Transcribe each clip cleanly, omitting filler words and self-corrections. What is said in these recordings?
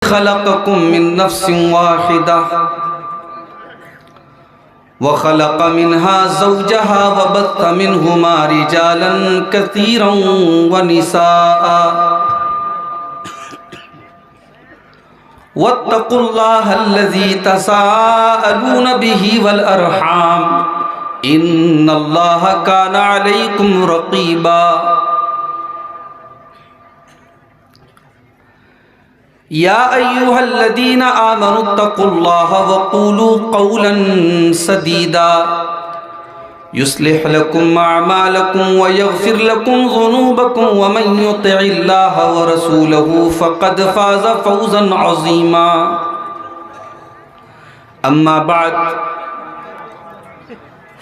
खलक़कुम मिन नफ्सिन वाहिदा व खलक़ मिनहा ज़ौजहा व बत्थ मिनहुमा रिजालन कसीरन व निसाआ वत्तक़ुल्लाहल्लज़ी तसाअलून बिही वल अरहाम इन्नल्लाहा काना अलैकुम रक़ीबा। या अय्युहल्लज़ीना आमनुत्तक़ुल्लाहा वक़ूलू क़ौलन सदीदा युस्लिह लकुम अअमालकुम व यग़फिर लकुम ज़ुनूबकुम व मन युतिइल्लाहा व रसूलहु फ़क़द फ़ाज़ फ़ौज़न अज़ीमा। अम्मा बअद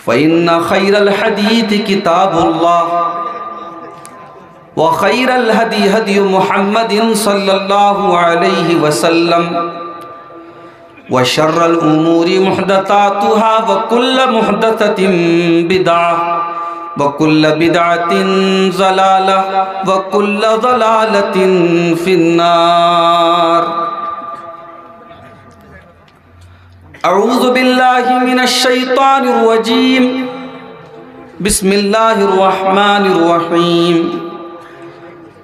फ़इन्न ख़ैरल हदीथ किताबुल्लाह व खैरल हदी हदी मुहम्मदिन सल्लल्लाहु अलैहि वसल्लम व शर्रल उमूरि मुहदसातुहा व कुल्ल मुहदसतिन बिदअह व कुल्ल बिदअतिन ज़लालह व कुल्ल ज़लालतिन फिन्नार। अऊज़ु बिल्लाहि मिनश शैतानिर रजीम। बिस्मिल्लाहिर रहमानिर रहीम।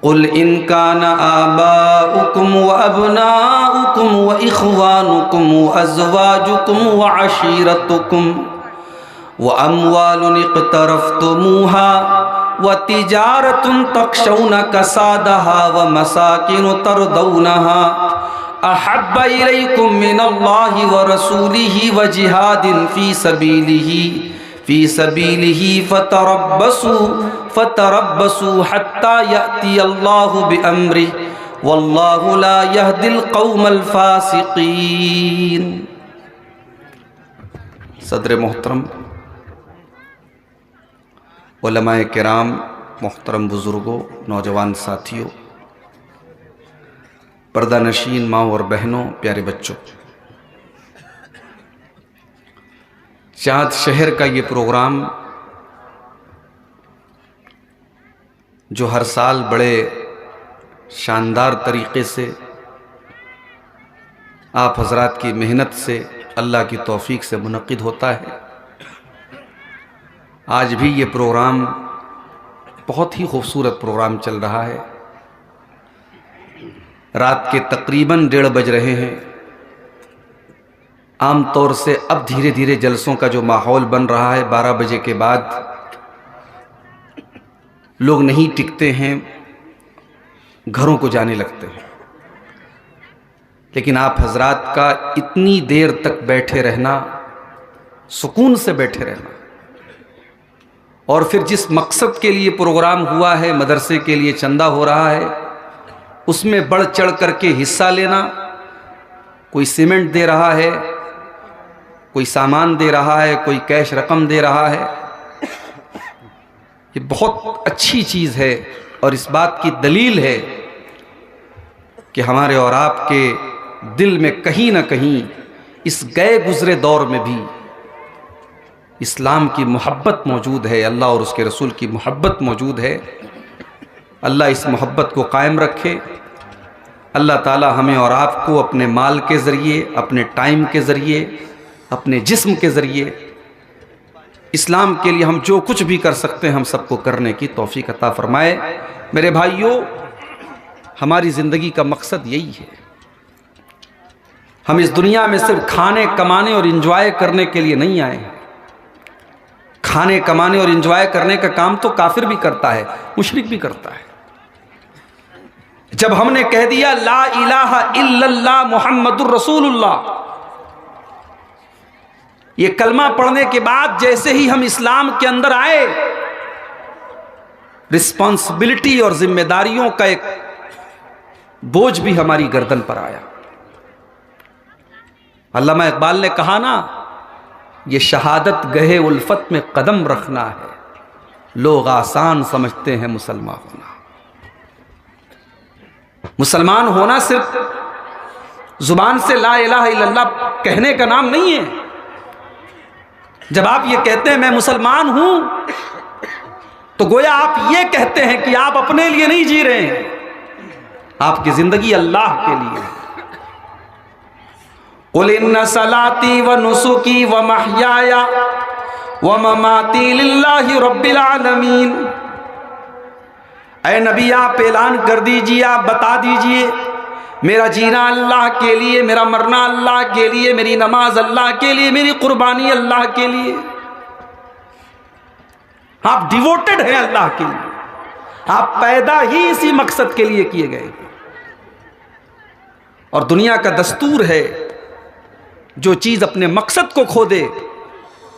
क़ुल इन काना आबाउकुम व अबनाउकुम व इख़वानुकुम व अज़वाजुकुम व अशीरतुकुम व अम्वालुन इक़्तरफ़्तुमूहा व तिजारतुन तख़शौना कसादहा व मसाकिनु तरदौनहा अहब्ब इलैकुम मिनल्लाहि व रसूलिहि व जिहादिन फ़ी सबीलिही फ़तरब्बसू हत्ता यअतियल्लाहु बिअम्रिही वल्लाहु ला यहदिल क़ौमल फ़ासिक़ीन। सदर मोहतरम, उलमाए किराम, मोहतरम बुज़ुर्गों, नौजवान साथियों, पर्दा नशीन माँ और बहनों, प्यारे बच्चों, चाँद शहर का ये प्रोग्राम जो हर साल बड़े शानदार तरीक़े से आप हज़रात की मेहनत से, अल्लाह की तौफ़ीक से मुनक़्क़िद होता है, आज भी ये प्रोग्राम बहुत ही खूबसूरत प्रोग्राम चल रहा है। रात के तकरीबन 1:30 बज रहे हैं। आम तौर से अब धीरे धीरे जलसों का जो माहौल बन रहा है, 12 बजे के बाद लोग नहीं टिकते हैं, घरों को जाने लगते हैं। लेकिन आप हजरात का इतनी देर तक बैठे रहना, सुकून से बैठे रहना, और फिर जिस मकसद के लिए प्रोग्राम हुआ है, मदरसे के लिए चंदा हो रहा है, उसमें बढ़ चढ़ करके हिस्सा लेना, कोई सीमेंट दे रहा है, कोई सामान दे रहा है, कोई कैश रकम दे रहा है, ये बहुत अच्छी चीज़ है और इस बात की दलील है कि हमारे और आपके दिल में कहीं ना कहीं इस गए गुजरे दौर में भी इस्लाम की मोहब्बत मौजूद है, अल्लाह और उसके रसूल की मोहब्बत मौजूद है। अल्लाह इस मोहब्बत को कायम रखे। अल्लाह ताला हमें और आपको अपने माल के ज़रिए, अपने टाइम के ज़रिए, अपने जिस्म के ज़रिए इस्लाम के लिए हम जो कुछ भी कर सकते हैं, हम सबको करने की तौफीक अता फरमाए। मेरे भाइयों, हमारी ज़िंदगी का मकसद यही है। हम इस दुनिया में सिर्फ खाने, कमाने और इंजॉय करने के लिए नहीं आए हैं। खाने, कमाने और इंजॉय करने का काम तो काफिर भी करता है, मुशरिक भी करता है। जब हमने कह दिया ला इलाहा इल्लल्लाह मुहम्मदुर रसूलुल्लाह, ये कलमा पढ़ने के बाद जैसे ही हम इस्लाम के अंदर आए, रिस्पॉन्सिबिलिटी और जिम्मेदारियों का एक बोझ भी हमारी गर्दन पर आया। अल्लामा इकबाल ने कहा ना, ये शहादत गहे उल्फत में कदम रखना है, लोग आसान समझते हैं मुसलमान होना। मुसलमान होना सिर्फ जुबान से ला इलाहा इल्लल्लाह कहने का नाम नहीं है। जब आप ये कहते हैं मैं मुसलमान हूं, तो गोया आप ये कहते हैं कि आप अपने लिए नहीं जी रहे हैं, आपकी जिंदगी अल्लाह के लिए है। कुल इन्ना सलाती व नुसुकी व महयाया व ममाती लिल्लाहि रब्बिल आलमीन। ऐ नबी आप ऐलान कर दीजिए, आप बता दीजिए, मेरा जीना अल्लाह के लिए, मेरा मरना अल्लाह के लिए, मेरी नमाज अल्लाह के लिए, मेरी कुर्बानी अल्लाह के लिए। आप डिवोटेड हैं अल्लाह के लिए, आप पैदा ही इसी मकसद के लिए किए गए। और दुनिया का दस्तूर है, जो चीज अपने मकसद को खो दे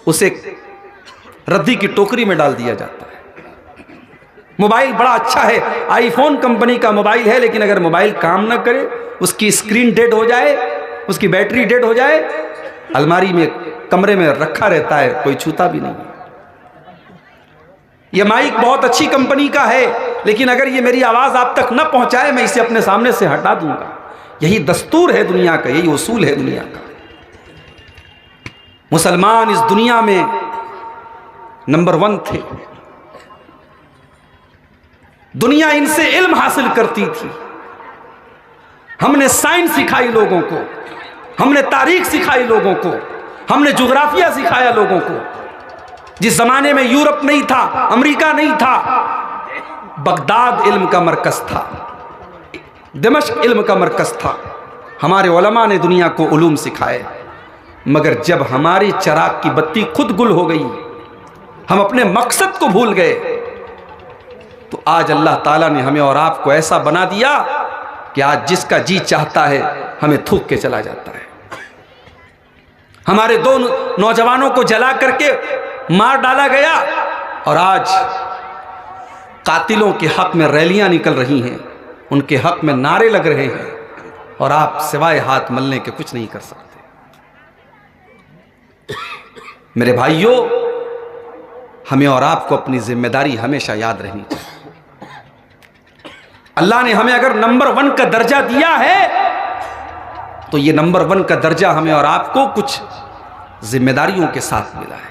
उसे रद्दी की टोकरी में डाल दिया जाता है। मोबाइल बड़ा अच्छा है, आईफोन कंपनी का मोबाइल है, लेकिन अगर मोबाइल काम ना करे, उसकी स्क्रीन डेड हो जाए, उसकी बैटरी डेड हो जाए, अलमारी में कमरे में रखा रहता है, कोई छूता भी नहीं। यह माइक बहुत अच्छी कंपनी का है, लेकिन अगर ये मेरी आवाज आप तक न पहुंचाए, मैं इसे अपने सामने से हटा दूंगा। यही दस्तूर है दुनिया का, यही उसूल है दुनिया का। मुसलमान इस दुनिया में नंबर 1 थे। दुनिया इनसे इल्म हासिल करती थी। हमने साइंस सिखाई लोगों को, हमने तारीख सिखाई लोगों को, हमने ज्योग्राफिया सिखाया लोगों को। जिस जमाने में यूरोप नहीं था, अमेरिका नहीं था, बगदाद इल्म का मरकज था, दिमश्क इल्म का मरकज था। हमारे उलमा ने दुनिया को उलूम सिखाए। मगर जब हमारी चिराग की बत्ती खुद गुल हो गई, हम अपने मकसद को भूल गए, तो आज अल्लाह ताला ने हमें और आपको ऐसा बना दिया कि आज जिसका जी चाहता है हमें थूक के चला जाता है। हमारे 2 नौजवानों को जला करके मार डाला गया, और आज कातिलों के हक में रैलियां निकल रही हैं, उनके हक में नारे लग रहे हैं, और आप सिवाय हाथ मलने के कुछ नहीं कर सकते। मेरे भाइयों, हमें और आपको अपनी जिम्मेदारी हमेशा याद रहनी चाहिए। अल्लाह ने हमें अगर नंबर 1 का दर्जा दिया है, तो ये नंबर 1 का दर्जा हमें और आपको कुछ जिम्मेदारियों के साथ मिला है।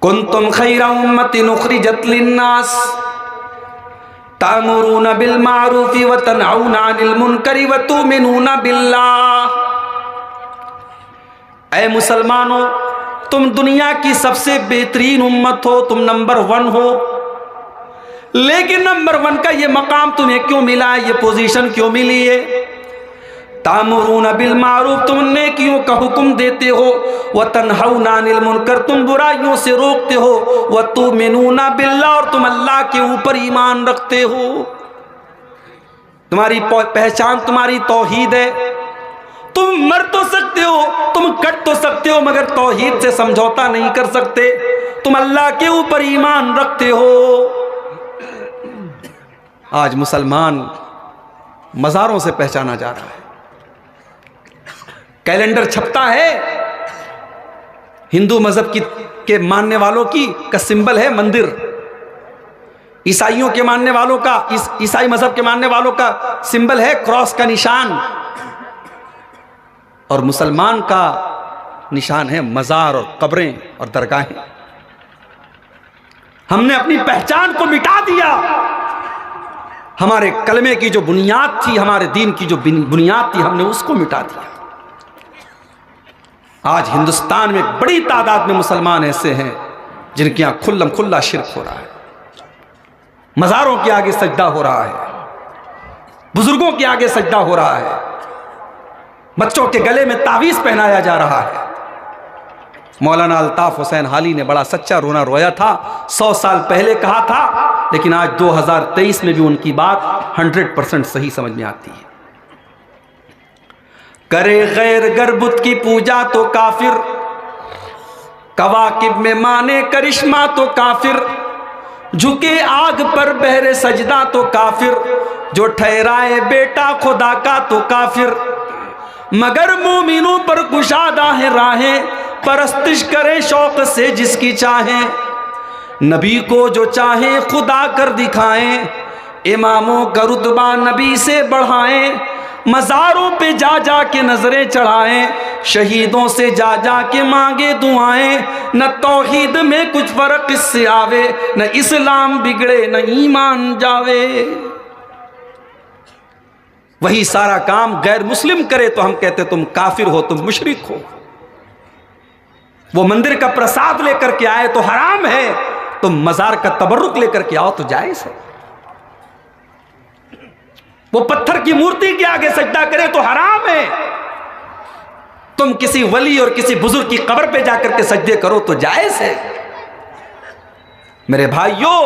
कुंतुम खैरा उम्मतिन उखरिजत लिन्नास तामुरूना बिल मारूफि व तनहौना अनिल मुनकरि व तुमिनूना बिल्लाह। ऐ मुसलमानों, तुम दुनिया की सबसे बेहतरीन उम्मत हो, तुम नंबर 1 हो, लेकिन नंबर 1 का ये मकाम तुम्हें क्यों मिला है, ये पोजीशन क्यों मिली है? तामुरून बिल मारूफ, तुम नेकियों का हुक्म देते हो, व तन्हौना अनिल मुनकर, तुम बुराइयों से रोकते हो, व तुमिनूना बिल्लाह, और तुम अल्लाह के ऊपर ईमान रखते हो। तुम्हारी पहचान तुम्हारी तौहीद है। तुम मर तो सकते हो, तुम कट तो सकते हो, मगर तौहीद से समझौता नहीं कर सकते। तुम अल्लाह के ऊपर ईमान रखते हो। आज मुसलमान मज़ारों से पहचाना जा रहा है। कैलेंडर छपता है, हिंदू मजहब के मानने वालों की का सिंबल है मंदिर, ईसाइयों के मानने वालों का, ईसाई मजहब के मानने वालों का सिंबल है क्रॉस का निशान, और मुसलमान का निशान है मजार और कब्रें और दरगाहें। हमने अपनी पहचान को मिटा दिया। हमारे कलमे की जो बुनियाद थी, हमारे दीन की जो बुनियाद थी, हमने उसको मिटा दिया। आज हिंदुस्तान में बड़ी तादाद में मुसलमान ऐसे हैं जिनके यहां खुल्लम खुल्ला शिर्क हो रहा है, मज़ारों के आगे सजदा हो रहा है, बुजुर्गों के आगे सजदा हो रहा है, बच्चों के गले में तावीज़ पहनाया जा रहा है। मौलाना अल्ताफ हुसैन हाली ने बड़ा सच्चा रोना रोया था, 100 साल पहले कहा था, लेकिन आज 2023 में भी उनकी बात 100% सही समझ में आती है। करे गैर गरबुत की पूजा तो काफिर, कवाकिब में माने करिश्मा तो काफिर, झुके आग पर बहरे सजदा तो काफिर, जो ठहराए बेटा खुदा का तो काफिर, मगर मोमिनों पर कुशादा है राहें, परस्तिश करे शौक से जिसकी चाहें, नबी को जो चाहे खुदा कर दिखाएं, इमामों का रुतबा नबी से बढ़ाएं, मज़ारों पे जा जा के नजरें चढ़ाएं, शहीदों से जा जा के मांगे दुआएं, न तौहीद में कुछ फर्क इससे आवे, न इस्लाम बिगड़े न ईमान जावे। वही सारा काम गैर मुस्लिम करे तो हम कहते तुम काफिर हो, तुम मुशरिक हो। वो मंदिर का प्रसाद लेकर के आए तो हराम है, तुम मजार का तबर्रुक लेकर के आओ तो जायज है। वो पत्थर की मूर्ति के आगे सजदा करे तो हराम है, तुम किसी वली और किसी बुजुर्ग की कब्र पे जाकर के सजदे करो तो जायज है। मेरे भाइयों,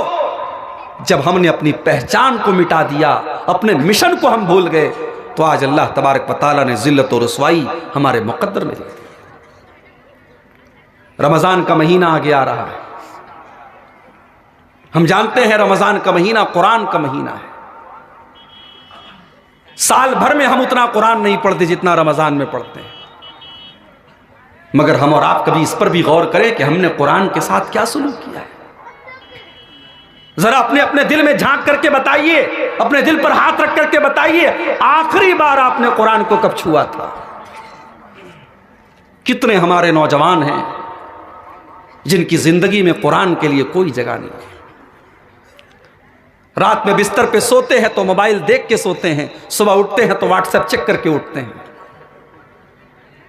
जब हमने अपनी पहचान को मिटा दिया, अपने मिशन को हम भूल गए, तो आज अल्लाह तबारक व तआला ने जिल्लत और रुसवाई हमारे मुकद्दर में दी। रमजान का महीना आगे आ रहा है। हम जानते हैं रमजान का महीना कुरान का महीना है। साल भर में हम उतना कुरान नहीं पढ़ते जितना रमजान में पढ़ते हैं। मगर हम और आप कभी इस पर भी गौर करें कि हमने कुरान के साथ क्या सलूक किया है। जरा अपने अपने दिल में झांक करके बताइए, अपने दिल पर हाथ रख करके बताइए, आखिरी बार आपने कुरान को कब छुआ था। कितने हमारे नौजवान हैं जिनकी जिंदगी में कुरान के लिए कोई जगह नहीं है। रात में बिस्तर पे सोते हैं तो मोबाइल देख के सोते हैं, सुबह उठते हैं तो व्हाट्सएप चेक करके उठते हैं,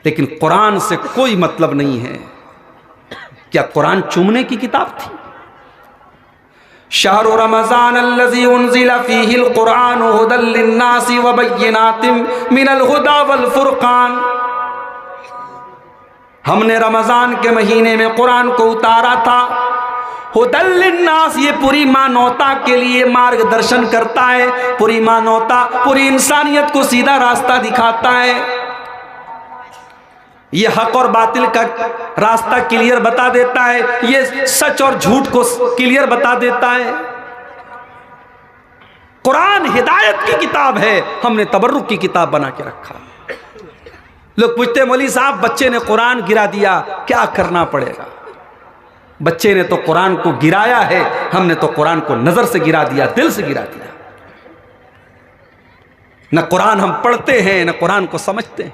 लेकिन कुरान से कोई मतलब नहीं है। क्या कुरान चूमने की किताब थी? शहरु रमज़ान अल्लज़ी उन्ज़िला फ़ीहिल कुरान हुदल लिन्नासि व बय्यिनातिम मिनल हुदा वल फुरक़ान। हमने रमजान के महीने में कुरान को उतारा था। हुदल लिन्नास, ये पूरी मानवता के लिए मार्गदर्शन करता है, पूरी मानवता, पूरी इंसानियत को सीधा रास्ता दिखाता है। ये हक और बातिल का रास्ता क्लियर बता देता है, ये सच और झूठ को क्लियर बता देता है। कुरान हिदायत की किताब है, हमने तबर्रुक की किताब बना के रखा। लोग पूछते हैं मौलवी साहब बच्चे ने कुरान गिरा दिया, क्या करना पड़ेगा? बच्चे ने तो कुरान को गिराया है, हमने तो कुरान को नजर से गिरा दिया, दिल से गिरा दिया। न कुरान हम पढ़ते हैं न कुरान को समझते हैं।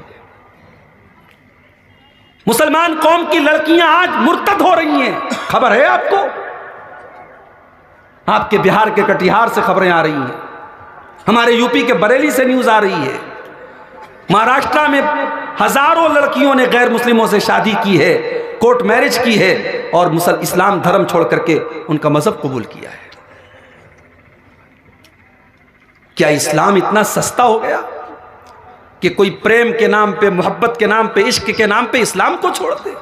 मुसलमान कौम की लड़कियां आज मुर्तद हो रही हैं, खबर है आपको? आपके बिहार के कटिहार से खबरें आ रही हैं, हमारे यूपी के बरेली से न्यूज आ रही है। महाराष्ट्र में हजारों लड़कियों ने गैर मुस्लिमों से शादी की है, कोर्ट मैरिज की है और इस्लाम धर्म छोड़ करके उनका मजहब कबूल किया है। क्या इस्लाम इतना सस्ता हो गया कि कोई प्रेम के नाम पे, मोहब्बत के नाम पे, इश्क के नाम पे इस्लाम को छोड़ दे?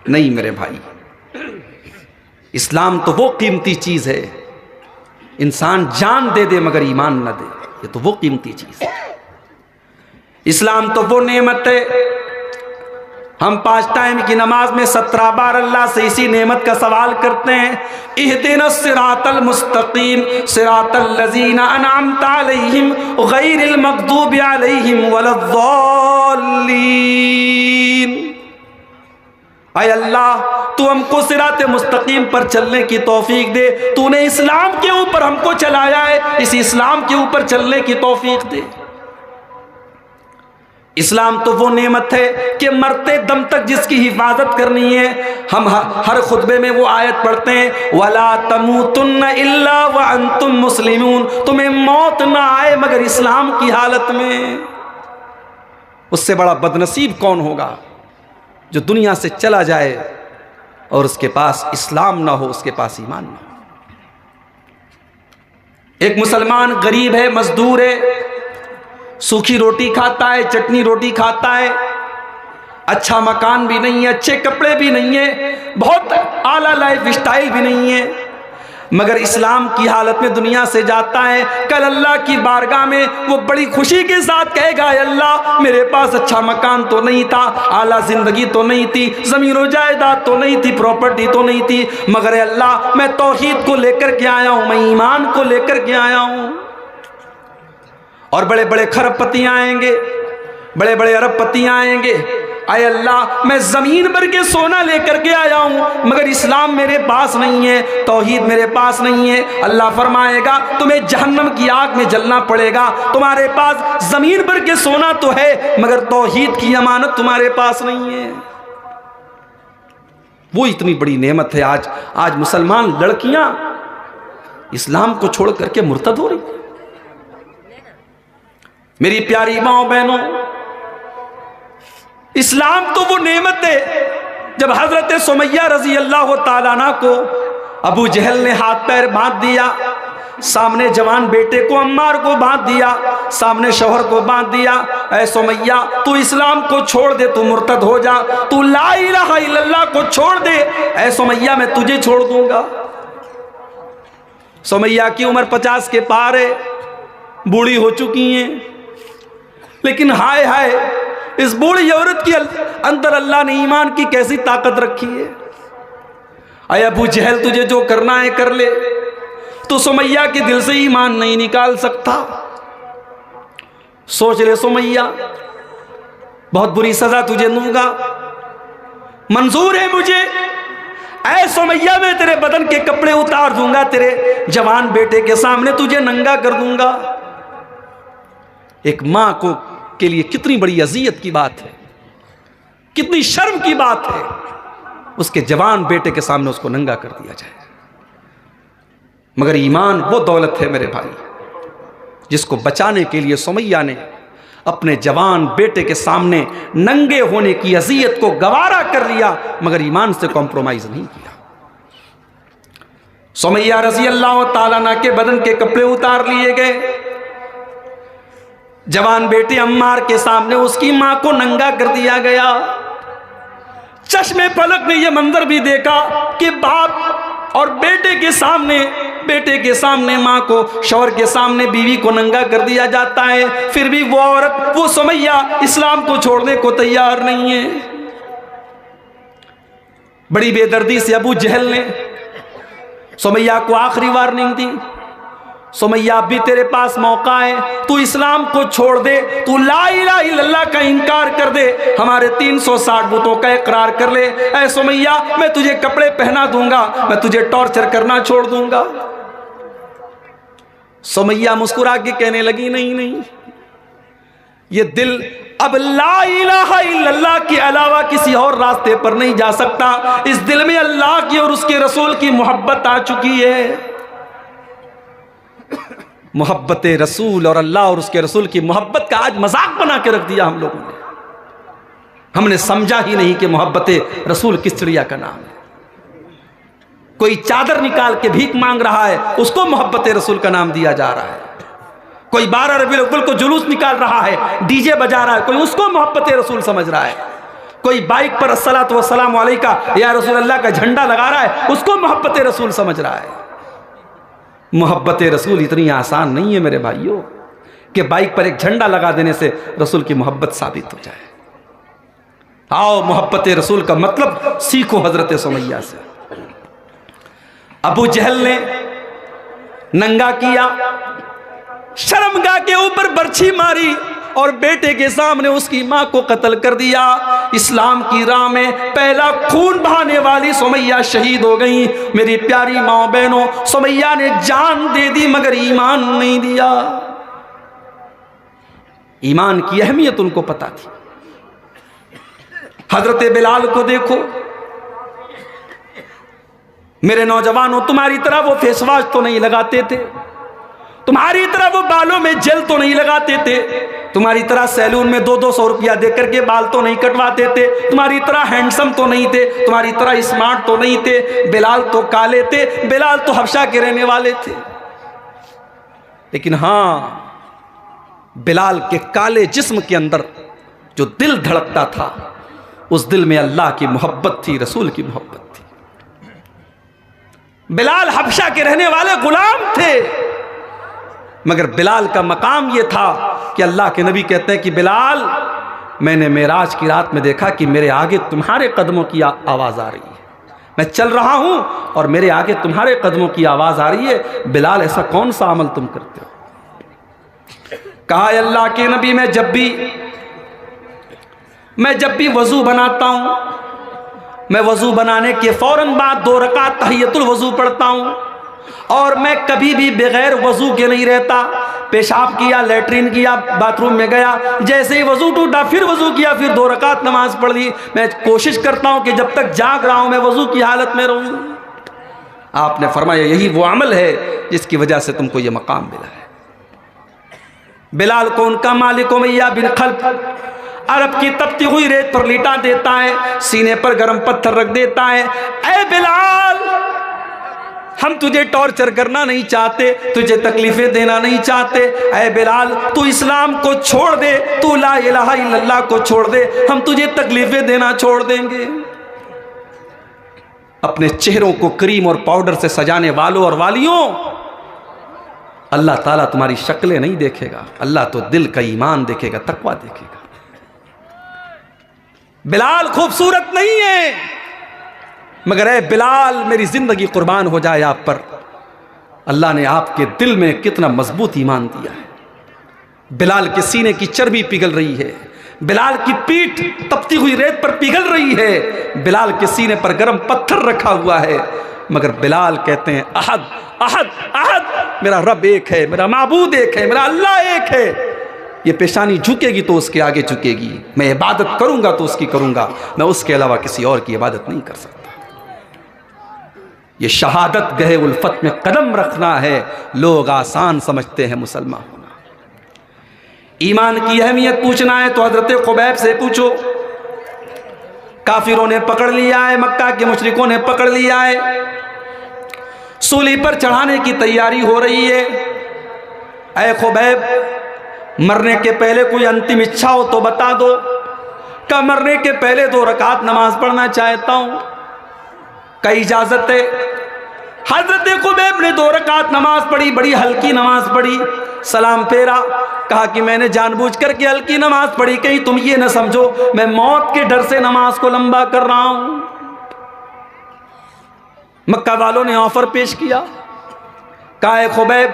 नहीं मेरे भाई, इस्लाम तो वो कीमती चीज है, इंसान जान दे दे मगर ईमान न दे, ये तो वो कीमती चीज है। इस्लाम तो वो नेमत है, हम 5 टाइम की नमाज में 17 बार अल्लाह से इसी नेमत का सवाल करते हैं, इहदिनस सिरातल मुस्तकीम सिरातल लज़ीना अनअमता अलैहिम गैरिल मग़दूबि अलैहिम वलद्दाल्लीन। आय अल्लाह, तू हमको सिराते मुस्तकीम पर चलने की तौफीक दे। तूने इस्लाम के ऊपर हमको चलाया है, इस इस्लाम के ऊपर चलने की तौफीक दे। इस्लाम तो वो नेमत है कि मरते दम तक जिसकी हिफाजत करनी है। हम हर खुतबे में वो आयत पढ़ते हैं, वला तमूतुन्न इल्ला व अंतुम मुस्लिमून, तुम्हें मौत ना आए मगर इस्लाम की हालत में। उससे बड़ा बदनसीब कौन होगा जो दुनिया से चला जाए और उसके पास इस्लाम ना हो, उसके पास ईमान ना हो। एक मुसलमान गरीब है, मजदूर है, सूखी रोटी खाता है, चटनी रोटी खाता है, अच्छा मकान भी नहीं है, अच्छे कपड़े भी नहीं है, बहुत आला लाइफ स्टाइल भी नहीं है, मगर इस्लाम की हालत में दुनिया से जाता है। कल अल्लाह की बारगाह में वो बड़ी खुशी के साथ कहेगा, अल्लाह मेरे पास अच्छा मकान तो नहीं था, आला जिंदगी तो नहीं थी, ज़मीन जायदाद तो नहीं थी, प्रॉपर्टी तो नहीं थी, मगर अल्लाह मैं तौहीद को लेकर के आया हूँ, मैं ईमान को लेकर के आया हूँ। और बड़े बड़े खरबपति आएंगे, बड़े बड़े अरबपति आएंगे, आए अल्लाह मैं जमीन भर के सोना लेकर के आया हूं मगर इस्लाम मेरे पास नहीं है, तौहीद मेरे पास नहीं है। अल्लाह फरमाएगा तुम्हें जहन्नम की आग में जलना पड़ेगा, तुम्हारे पास जमीन भर के सोना तो है मगर तौहीद की अमानत तुम्हारे पास नहीं है। वो इतनी बड़ी नेमत है। आज मुसलमान लड़कियां इस्लाम को छोड़ करके मुर्तद हो रही। मेरी प्यारी माओ बहनों, इस्लाम तो वो नेमत है। जब हजरत सुमैया रजी अल्लाह ताला अन्हा को अबू जहल ने हाथ पैर बांध दिया, सामने जवान बेटे को अम्मार को बांध दिया, सामने शौहर को बांध दिया, ऐ सुमैया तू इस्लाम को छोड़ दे, तू मुर्तद हो जा, तू ला इलाहा इल्लल्लाह को छोड़ दे, ऐ सुमैया मैं तुझे छोड़ दूंगा। सुमैया की उम्र 50 के पार है, बूढ़ी हो चुकी हैं, लेकिन हाय हाय इस बूढ़ी औरत के अंदर अल्लाह ने ईमान की कैसी ताकत रखी है। अय अबू जहल तुझे जो करना है कर ले, तो सुमैया के दिल से ईमान नहीं निकाल सकता। सोच ले सुमैया, बहुत बुरी सजा तुझे दूंगा, मंजूर है मुझे। ऐ सुमैया मैं तेरे बदन के कपड़े उतार दूंगा, तेरे जवान बेटे के सामने तुझे नंगा कर दूंगा। एक मां को के लिए कितनी बड़ी अजियत की बात है, कितनी शर्म की बात है, उसके जवान बेटे के सामने उसको नंगा कर दिया जाए। मगर ईमान वो दौलत है मेरे भाई, जिसको बचाने के लिए सुमैया ने अपने जवान बेटे के सामने नंगे होने की अजियत को गवारा कर लिया, मगर ईमान से कॉम्प्रोमाइज नहीं किया। सुमैया रजी अल्लाह ताला अन्हा के बदन के कपड़े उतार लिए गए, जवान बेटे अम्मार के सामने उसकी मां को नंगा कर दिया गया। चश्मे पलक ने यह मंजर भी देखा कि बाप और बेटे के सामने मां को, शौहर के सामने बीवी को नंगा कर दिया जाता है, फिर भी वो औरत, वो सुमैया इस्लाम को छोड़ने को तैयार नहीं है। बड़ी बेदर्दी से अबू जहल ने सुमैया को आखिरी वार्निंग दी, सुमैया अभी तेरे पास मौका है, तू इस्लाम को छोड़ दे, तू ला इलाहा इल्लल्लाह का इनकार कर दे, हमारे 360 बुतों का इकरार कर ले। ऐ सुमैया मैं तुझे कपड़े पहना दूंगा, मैं तुझे टॉर्चर करना छोड़ दूंगा। सुमैया मुस्कुरा के कहने लगी, नहीं नहीं, ये दिल अब ला इलाहा इल्लल्लाह के अलावा किसी और रास्ते पर नहीं जा सकता। इस दिल में अल्लाह की और उसके रसूल की मोहब्बत आ चुकी है। मोहब्बत रसूल और अल्लाह और उसके रसूल की मोहब्बत का आज मजाक बना के रख दिया हम लोगों ने। हमने समझा ही नहीं कि मोहब्बत रसूल किस चिड़िया का नाम है। कोई चादर निकाल के भीख मांग रहा है, उसको मोहब्बत रसूल का नाम दिया जा रहा है। कोई 12 रबीउल अव्वल को जुलूस निकाल रहा है, डीजे बजा रहा है, कोई उसको मोहब्बत रसूल समझ रहा है। कोई बाइक पर अस्सलातु वस्सलामु अलैका या रसूल अल्लाह का झंडा लगा रहा है, उसको मोहब्बत रसूल समझ रहा है। मोहब्बत रसूल इतनी आसान नहीं है मेरे भाइयों कि बाइक पर एक झंडा लगा देने से रसूल की मोहब्बत साबित हो जाए। आओ मोहब्बत रसूल का मतलब सीखो हजरत सुमैया से। अबू जहल ने नंगा किया, शर्मगाह के ऊपर बर्छी मारी और बेटे के सामने उसकी मां को कत्ल कर दिया। इस्लाम की राह में पहला खून बहाने वाली सुमैया शहीद हो गई। मेरी प्यारी माँ बहनों, सुमैया ने जान दे दी मगर ईमान नहीं दिया। ईमान की अहमियत उनको पता थी। हजरत बिलाल को देखो, मेरे नौजवानों, तुम्हारी तरह वो फेस वॉश तो नहीं लगाते थे, तुम्हारी तरह वो बालों में जेल तो नहीं लगाते थे, तुम्हारी तरह सैलून में 200-200 रुपया देकर के बाल तो नहीं कटवाते थे, तुम्हारी तरह हैंडसम तो नहीं थे, तुम्हारी तरह स्मार्ट तो नहीं थे। बिलाल तो काले थे, बिलाल तो हबशा के रहने वाले थे, लेकिन हां, बिलाल के काले जिस्म के अंदर जो दिल धड़कता था, उस दिल में अल्लाह की मोहब्बत थी, रसूल की मोहब्बत थी। बिलाल हबशा के रहने वाले गुलाम थे, मगर बिलाल का मकाम यह था कि अल्लाह के नबी कहते हैं कि बिलाल, मैंने मेराज की रात में देखा कि मेरे आगे तुम्हारे कदमों की आवाज़ आ रही है, मैं चल रहा हूं और मेरे आगे तुम्हारे कदमों की आवाज़ आ रही है। बिलाल, ऐसा कौन सा अमल तुम करते हो? कहा, अल्लाह के नबी, मैं जब भी वज़ू बनाता हूं, मैं वज़ू बनाने के फ़ौरन बाद 2 रकात तहियतुल वज़ू पढ़ता हूं, और मैं कभी भी बगैर वज़ू के नहीं रहता। पेशाब किया, लेटरिन किया, बाथरूम में गया, जैसे ही वज़ू टूटा फिर वज़ू किया, फिर 2 रकात नमाज पढ़ ली। मैं कोशिश करता हूं कि जब तक जाग रहा हूं मैं वज़ू की हालत में रहूं। आपने फरमाया, यही वो अमल है जिसकी वजह से तुमको ये मकाम मिला है। बिलाल को उनका मालिक उमैया बिन खल्फ अरब की तपती हुई रेत पर लिटा देता है, सीने पर गर्म पत्थर रख देता है। ऐ बिलाल, हम तुझे टॉर्चर करना नहीं चाहते, तुझे तकलीफें देना नहीं चाहते। ऐ बिलाल, तू इस्लाम को छोड़ दे, तू ला इलाहा इल्लल्लाह को छोड़ दे, हम तुझे तकलीफें देना छोड़ देंगे। अपने चेहरों को क्रीम और पाउडर से सजाने वालों और वालियों, अल्लाह ताला तुम्हारी शक्लें नहीं देखेगा, अल्लाह तो दिल का ईमान देखेगा, तकवा देखेगा। बिलाल खूबसूरत नहीं है, मगर ऐ बिलाल, मेरी जिंदगी कुर्बान हो जाए आप पर। अल्लाह ने आपके दिल में कितना मजबूत ईमान दिया है। बिलाल के सीने की चर्बी पिघल रही है, बिलाल की पीठ तपती हुई रेत पर पिघल रही है, बिलाल के सीने पर गर्म पत्थर रखा हुआ है, मगर बिलाल कहते हैं अहद अहद अहद, मेरा रब एक है, मेरा माबूद एक है, मेरा अल्लाह एक है। ये पेशानी झुकेगी तो उसके आगे झुकेगी, मैं इबादत करूंगा तो उसकी करूंगा, मैं उसके अलावा किसी और की इबादत नहीं कर सकता। ये शहादत गहे उल्फत में कदम रखना है। लोग आसान समझते हैं मुसलमान होना। ईमान की अहमियत पूछना है तो हजरत खुबैब से पूछो। काफिरों ने पकड़ लिया है, मक्का के मुशरिकों ने पकड़ लिया है, सूली पर चढ़ाने की तैयारी हो रही है। ऐ खुबैब, मरने के पहले कोई अंतिम इच्छा हो तो बता दो। क्या मरने के पहले 2 रकात नमाज पढ़ना चाहता हूं, क्या इजाजत है? हजरत खुबैब ने 2 रकात नमाज पढ़ी, बड़ी हल्की नमाज पढ़ी, सलाम फेरा, कहा कि मैंने जानबूझ करके हल्की नमाज पढ़ी, कहीं तुम ये ना समझो मैं मौत के डर से नमाज को लंबा कर रहा हूं। मक्का वालों ने ऑफर पेश किया, कहा है खुबैब,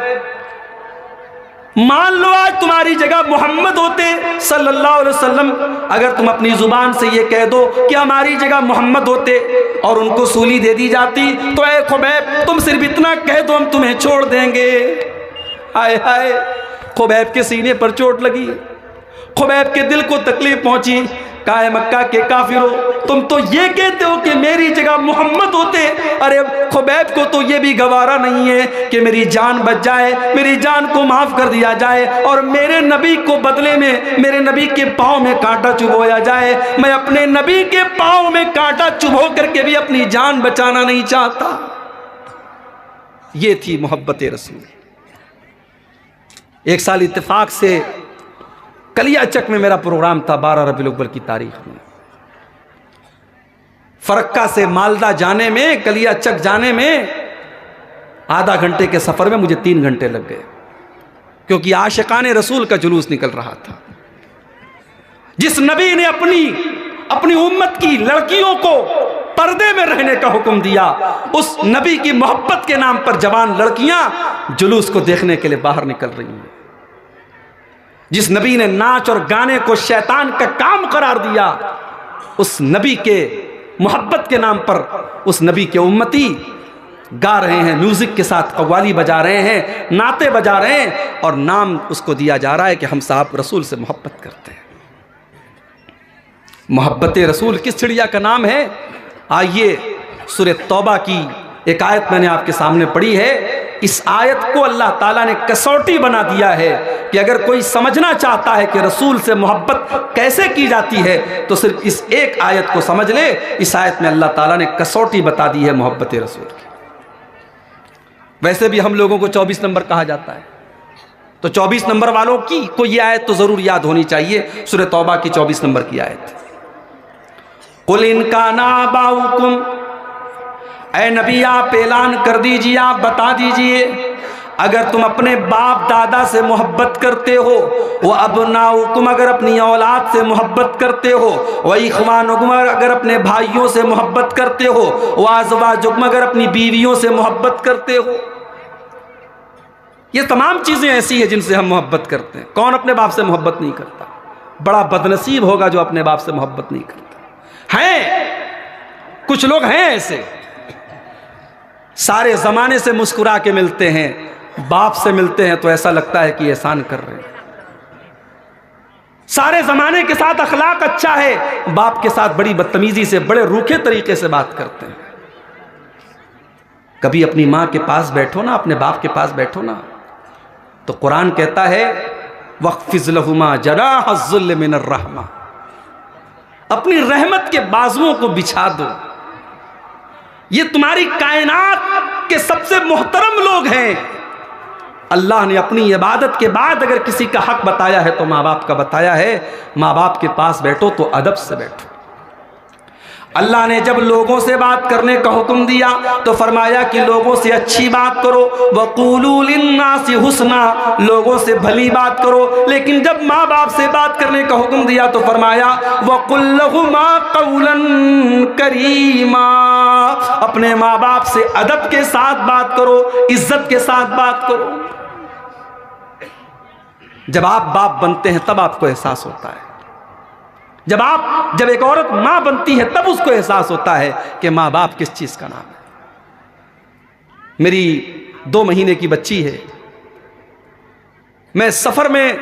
मान लो आज तुम्हारी जगह मोहम्मद होते सल्लल्लाहु अलैहि वसल्लम, अगर तुम अपनी जुबान से ये कह दो कि हमारी जगह मोहम्मद होते और उनको सूली दे दी जाती, तो ऐ खुबैब तुम सिर्फ इतना कह दो, हम तुम्हें छोड़ देंगे। हाय हाय, खुबैब के सीने पर चोट लगी, खुबैब के दिल को तकलीफ पहुंची। कहा है मक्का के काफिरों, तुम तो ये कहते हो कि मेरी जगह मोहम्मद होते, अरे खुबैब को तो ये भी गवारा नहीं है कि मेरी जान बच जाए, मेरी जान को माफ कर दिया जाए और मेरे नबी को बदले में मेरे नबी के पाँव में कांटा चुभोया जाए। मैं अपने नबी के पाँव में कांटा चुभो करके भी अपनी जान बचाना नहीं चाहता। ये थी मोहब्बत रसूल। एक साल इत्तेफाक से कलियाचक में मेरा प्रोग्राम था, 12 रबीउल अव्वल की तारीख में। फरक्का से मालदा जाने में, कलियाचक जाने में आधा घंटे के सफर में मुझे 3 घंटे लग गए, क्योंकि आशिकाने रसूल का जुलूस निकल रहा था। जिस नबी ने अपनी उम्मत की लड़कियों को पर्दे में रहने का हुक्म दिया, उस नबी की मोहब्बत के नाम पर जवान लड़कियां जुलूस को देखने के लिए बाहर निकल रही हैं। जिस नबी ने नाच और गाने को शैतान का काम करार दिया, उस नबी के मोहब्बत के नाम पर उस नबी के उम्मती गा रहे हैं, म्यूजिक के साथ कव्वाली बजा रहे हैं, नाते बजा रहे हैं, और नाम उसको दिया जा रहा है कि हम साहब रसूल से मोहब्बत करते हैं। मोहब्बत रसूल किस चिड़िया का नाम है? आइए, सूरह तौबा की एक आयत मैंने आपके सामने पढ़ी है। इस आयत को अल्लाह ताला ने कसौटी बना दिया है कि अगर कोई समझना चाहता है कि रसूल से मोहब्बत कैसे की जाती है तो सिर्फ इस एक आयत को समझ ले। इस आयत में अल्लाह ताला ने कसौटी बता दी है मोहब्बत रसूल की। वैसे भी हम लोगों को 24 नंबर कहा जाता है, तो 24 नंबर वालों की को यह आयत तो जरूर याद होनी चाहिए, सूरह तौबा की 24 नंबर की आयत। कुल इनका ना बाउकुम, ऐ नबी आप ऐलान कर दीजिए, आप बता दीजिए, अगर तुम अपने बाप दादा से मोहब्बत करते हो, वह अबनाउकुम अगर अपनी औलाद से मोहब्बत करते हो, वह इख्वानुकुम अगर अपने भाइयों से मोहब्बत करते हो, वह अज़वाजुकुम अगर अपनी बीवियों से मोहब्बत करते हो। ये तमाम चीज़ें ऐसी हैं जिनसे हम मोहब्बत करते हैं। कौन अपने बाप से मोहब्बत नहीं करता? बड़ा बदनसीब होगा जो अपने बाप से मोहब्बत नहीं करता। हैं कुछ लोग हैं ऐसे, सारे ज़माने से मुस्कुरा के मिलते हैं, बाप से मिलते हैं तो ऐसा लगता है कि एहसान कर रहे हैं। सारे ज़माने के साथ अखलाक अच्छा है, बाप के साथ बड़ी बदतमीजी से, बड़े रूखे तरीके से बात करते हैं। कभी अपनी माँ के पास बैठो ना, अपने बाप के पास बैठो ना, तो कुरान कहता है वक़्फ़िज़ लहुमा जनाह-ज़ुल्ल मिनर रहमा, अपनी रहमत के बाजुओं को बिछा दो। ये तुम्हारी कायनात के सबसे मोहतरम लोग हैं। अल्लाह ने अपनी इबादत के बाद अगर किसी का हक बताया है तो माँ बाप का बताया है। माँ बाप के पास बैठो तो अदब से बैठो। अल्लाह ने जब लोगों से बात करने का हुक्म दिया तो फरमाया कि लोगों से अच्छी बात करो, वक़ूलू लिन्नासी हुस्ना, लोगों से भली बात करो। लेकिन जब माँ बाप से बात करने का हुक्म दिया तो फरमाया वक़ुल लहुमा क़ौलन करीमा, अपने माँ बाप से अदब के साथ बात करो, इज्जत के साथ बात करो। जब आप बाप बनते हैं तब आपको एहसास होता है। जब एक औरत मां बनती है तब उसको एहसास होता है कि मां बाप किस चीज का नाम है। मेरी 2 महीने की बच्ची है। मैं सफर में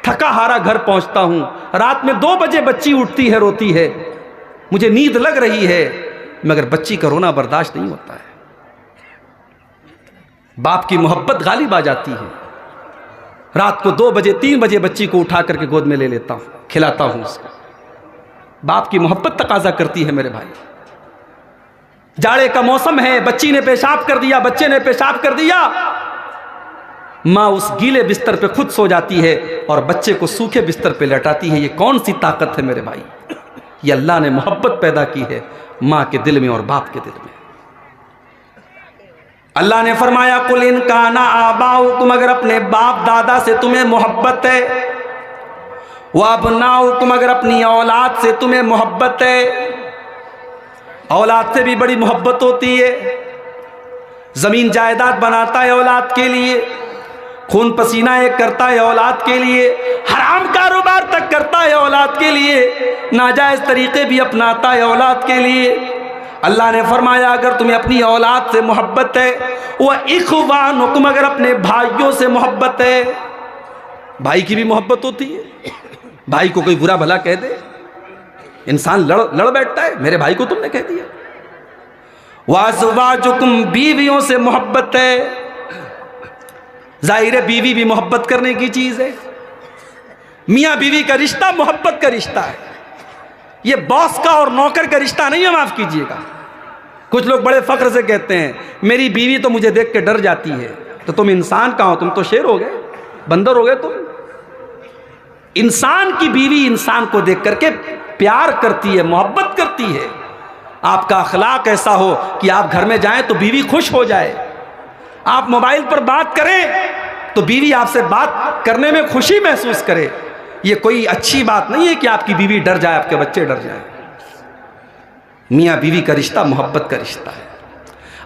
थका हारा घर पहुंचता हूं, रात में 2 बजे बच्ची उठती है, रोती है, मुझे नींद लग रही है, मगर बच्ची का रोना बर्दाश्त नहीं होता है। बाप की मोहब्बत गालिब आ जाती है। रात को 2 बजे 3 बजे बच्ची को उठा करके गोद में ले लेता हूं, खिलाता हूं उसको। बाप की मोहब्बत तकाजा करती है मेरे भाई। जाड़े का मौसम है, बच्ची ने पेशाब कर दिया, बच्चे ने पेशाब कर दिया, माँ उस गीले बिस्तर पे खुद सो जाती है और बच्चे को सूखे बिस्तर पे लेटाती है। ये कौन सी ताकत है मेरे भाई? ये अल्लाह ने मोहब्बत पैदा की है माँ के दिल में और बाप के दिल में। अल्लाह ने फरमाया कुल इन काना आबाउकुम, अगर अपने बाप दादा से तुम्हें मोहब्बत है, व अबनाउकुम, अगर अपनी औलाद से तुम्हें मोहब्बत है। औलाद से भी बड़ी मोहब्बत होती है। जमीन जायदाद बनाता है औलाद के लिए, खून पसीना एक करता है औलाद के लिए, हराम कारोबार तक करता है औलाद के लिए, नाजायज तरीके भी अपनाता है औलाद के लिए। अल्लाह ने फरमाया अगर तुम्हें अपनी औलाद से मोहब्बत है, वह इखवानुकुम, अगर अपने भाइयों से मोहब्बत है। भाई की भी मोहब्बत होती है। भाई को कोई बुरा भला कह दे, इंसान लड़ बैठता है, मेरे भाई को तुमने कह दिया। वाज़वाजुकुम, बीवियों से मोहब्बत है। जाहिर है बीवी भी मोहब्बत करने की चीज है। मियाँ बीवी का रिश्ता मोहब्बत का रिश्ता है। ये बॉस का और नौकर का रिश्ता नहीं है, माफ कीजिएगा। कुछ लोग बड़े फख्र से कहते हैं मेरी बीवी तो मुझे देख के डर जाती है। तो तुम इंसान कहाँ हो? तुम तो शेर हो गए, बंदर हो गए तुम। इंसान की बीवी इंसान को देख करके प्यार करती है, मोहब्बत करती है। आपका अखलाक ऐसा हो कि आप घर में जाएं तो बीवी खुश हो जाए। आप मोबाइल पर बात करें तो बीवी आपसे बात करने में खुशी महसूस करे। ये कोई अच्छी बात नहीं है कि आपकी बीवी डर जाए, आपके बच्चे डर जाए। मियाँ बीवी का रिश्ता मोहब्बत का रिश्ता है।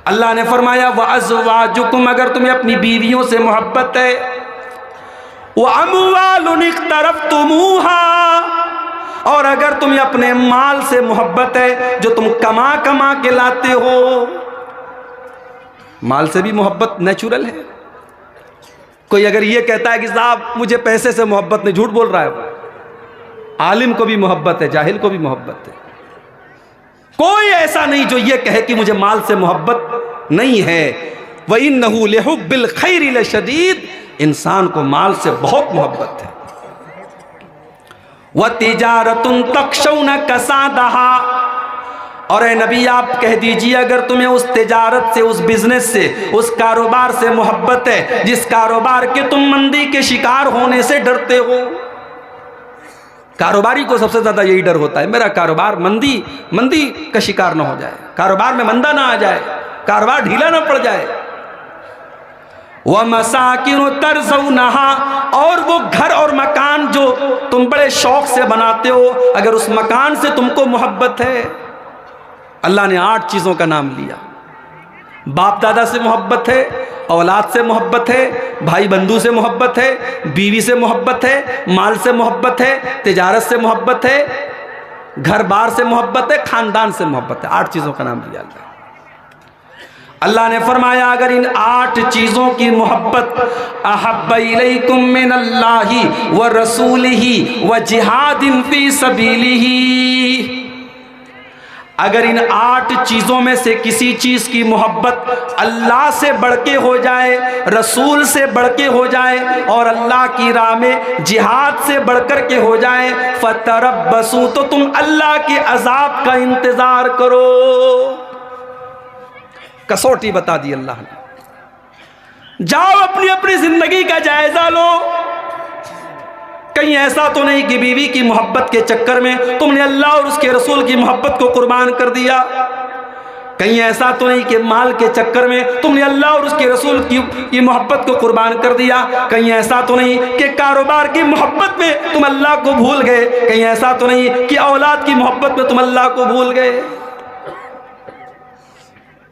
अल्लाह ने फरमाया वअज़वाजुकुम, अगर तुम्हें अपनी बीवियों से मोहब्बत है, वअमवालुन इक़्तरफ़्तुमूहा, और अगर तुम्हें अपने माल से मोहब्बत है जो तुम कमा कमा के लाते हो। माल से भी मोहब्बत नेचुरल है। कोई अगर ये कहता है कि साहब मुझे पैसे से मोहब्बत नहीं, झूठ बोल रहा है वो। आलिम को भी मोहब्बत है, जाहिल को भी मोहब्बत है। कोई ऐसा नहीं जो ये कहे कि मुझे माल से मोहब्बत नहीं है। वइन्नहु लिहुब्बिल खैरि लशदीद, इंसान को माल से बहुत मोहब्बत है। व तिजारतुन तख्शौना कसादहा, और ए नबी आप कह दीजिए अगर तुम्हें उस तिजारत से, उस बिजनेस से, उस कारोबार से मोहब्बत है जिस कारोबार के तुम मंदी के शिकार होने से डरते हो। कारोबारी को सबसे ज्यादा यही डर होता है मेरा कारोबार मंदी का शिकार ना हो जाए, कारोबार में मंदा ना आ जाए, कारोबार ढीला ना पड़ जाए। वह मसाकिन तरज़ौनहा, और वो घर और मकान जो तुम बड़े शौक से बनाते हो, अगर उस मकान से तुमको मोहब्बत है। अल्लाह ने 8 चीज़ों का नाम लिया। बाप दादा से मोहब्बत है, औलाद से मोहब्बत है, भाई बंधु से मोहब्बत है, बीवी से मोहब्बत है, माल से मोहब्बत है, तिजारत से मोहब्बत है, घर बार से मोहब्बत है, खानदान से मोहब्बत है। 8 चीज़ों का नाम लिया अल्लाह ने फरमाया अगर इन 8 चीज़ों की मोहब्बत अहब्बा इलैकुम मिनल्लाहि व रसूलिही व जिहादिन फी सबीलिही, अगर इन 8 चीज़ों में से किसी चीज़ की मोहब्बत अल्लाह से बढ़ के हो जाए, रसूल से बढ़ के हो जाए और अल्लाह की राह में जिहाद से बढ़कर के हो जाए, फतरब्बसू, तो तुम अल्लाह के अजाब का इंतज़ार करो। कसौटी बता दी अल्लाह ने। जाओ अपनी अपनी ज़िंदगी का जायज़ा लो। कहीं ऐसा तो नहीं कि बीवी की मोहब्बत के चक्कर में तुमने अल्लाह और उसके रसूल की मोहब्बत को कुर्बान कर दिया। कहीं ऐसा तो नहीं कि माल के चक्कर में तुमने अल्लाह और उसके रसूल की मोहब्बत को कुर्बान कर दिया। कहीं ऐसा तो नहीं कि कारोबार की मोहब्बत में तुम अल्लाह को भूल गए। कहीं ऐसा तो नहीं कि औलाद की मोहब्बत में तुम अल्लाह को भूल गए।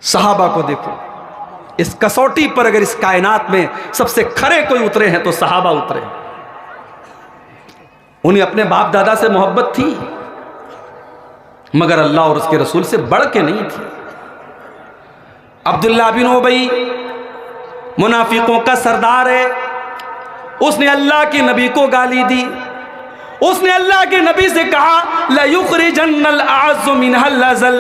सहाबा को देखो, इस कसौटी पर अगर इस कायनात में सबसे खरे कोई उतरे हैं तो सहाबा उतरे। उन्हें अपने बाप दादा से मोहब्बत थी, मगर अल्लाह और उसके रसूल से बढ़ के नहीं थी। अब्दुल्ला बिन उबई मुनाफिकों का सरदार है, उसने अल्लाह के नबी को गाली दी। उसने अल्लाह के नबी से कहा, ला युखरिजन्नल आज़्ज़ु मिनहल अज़ल,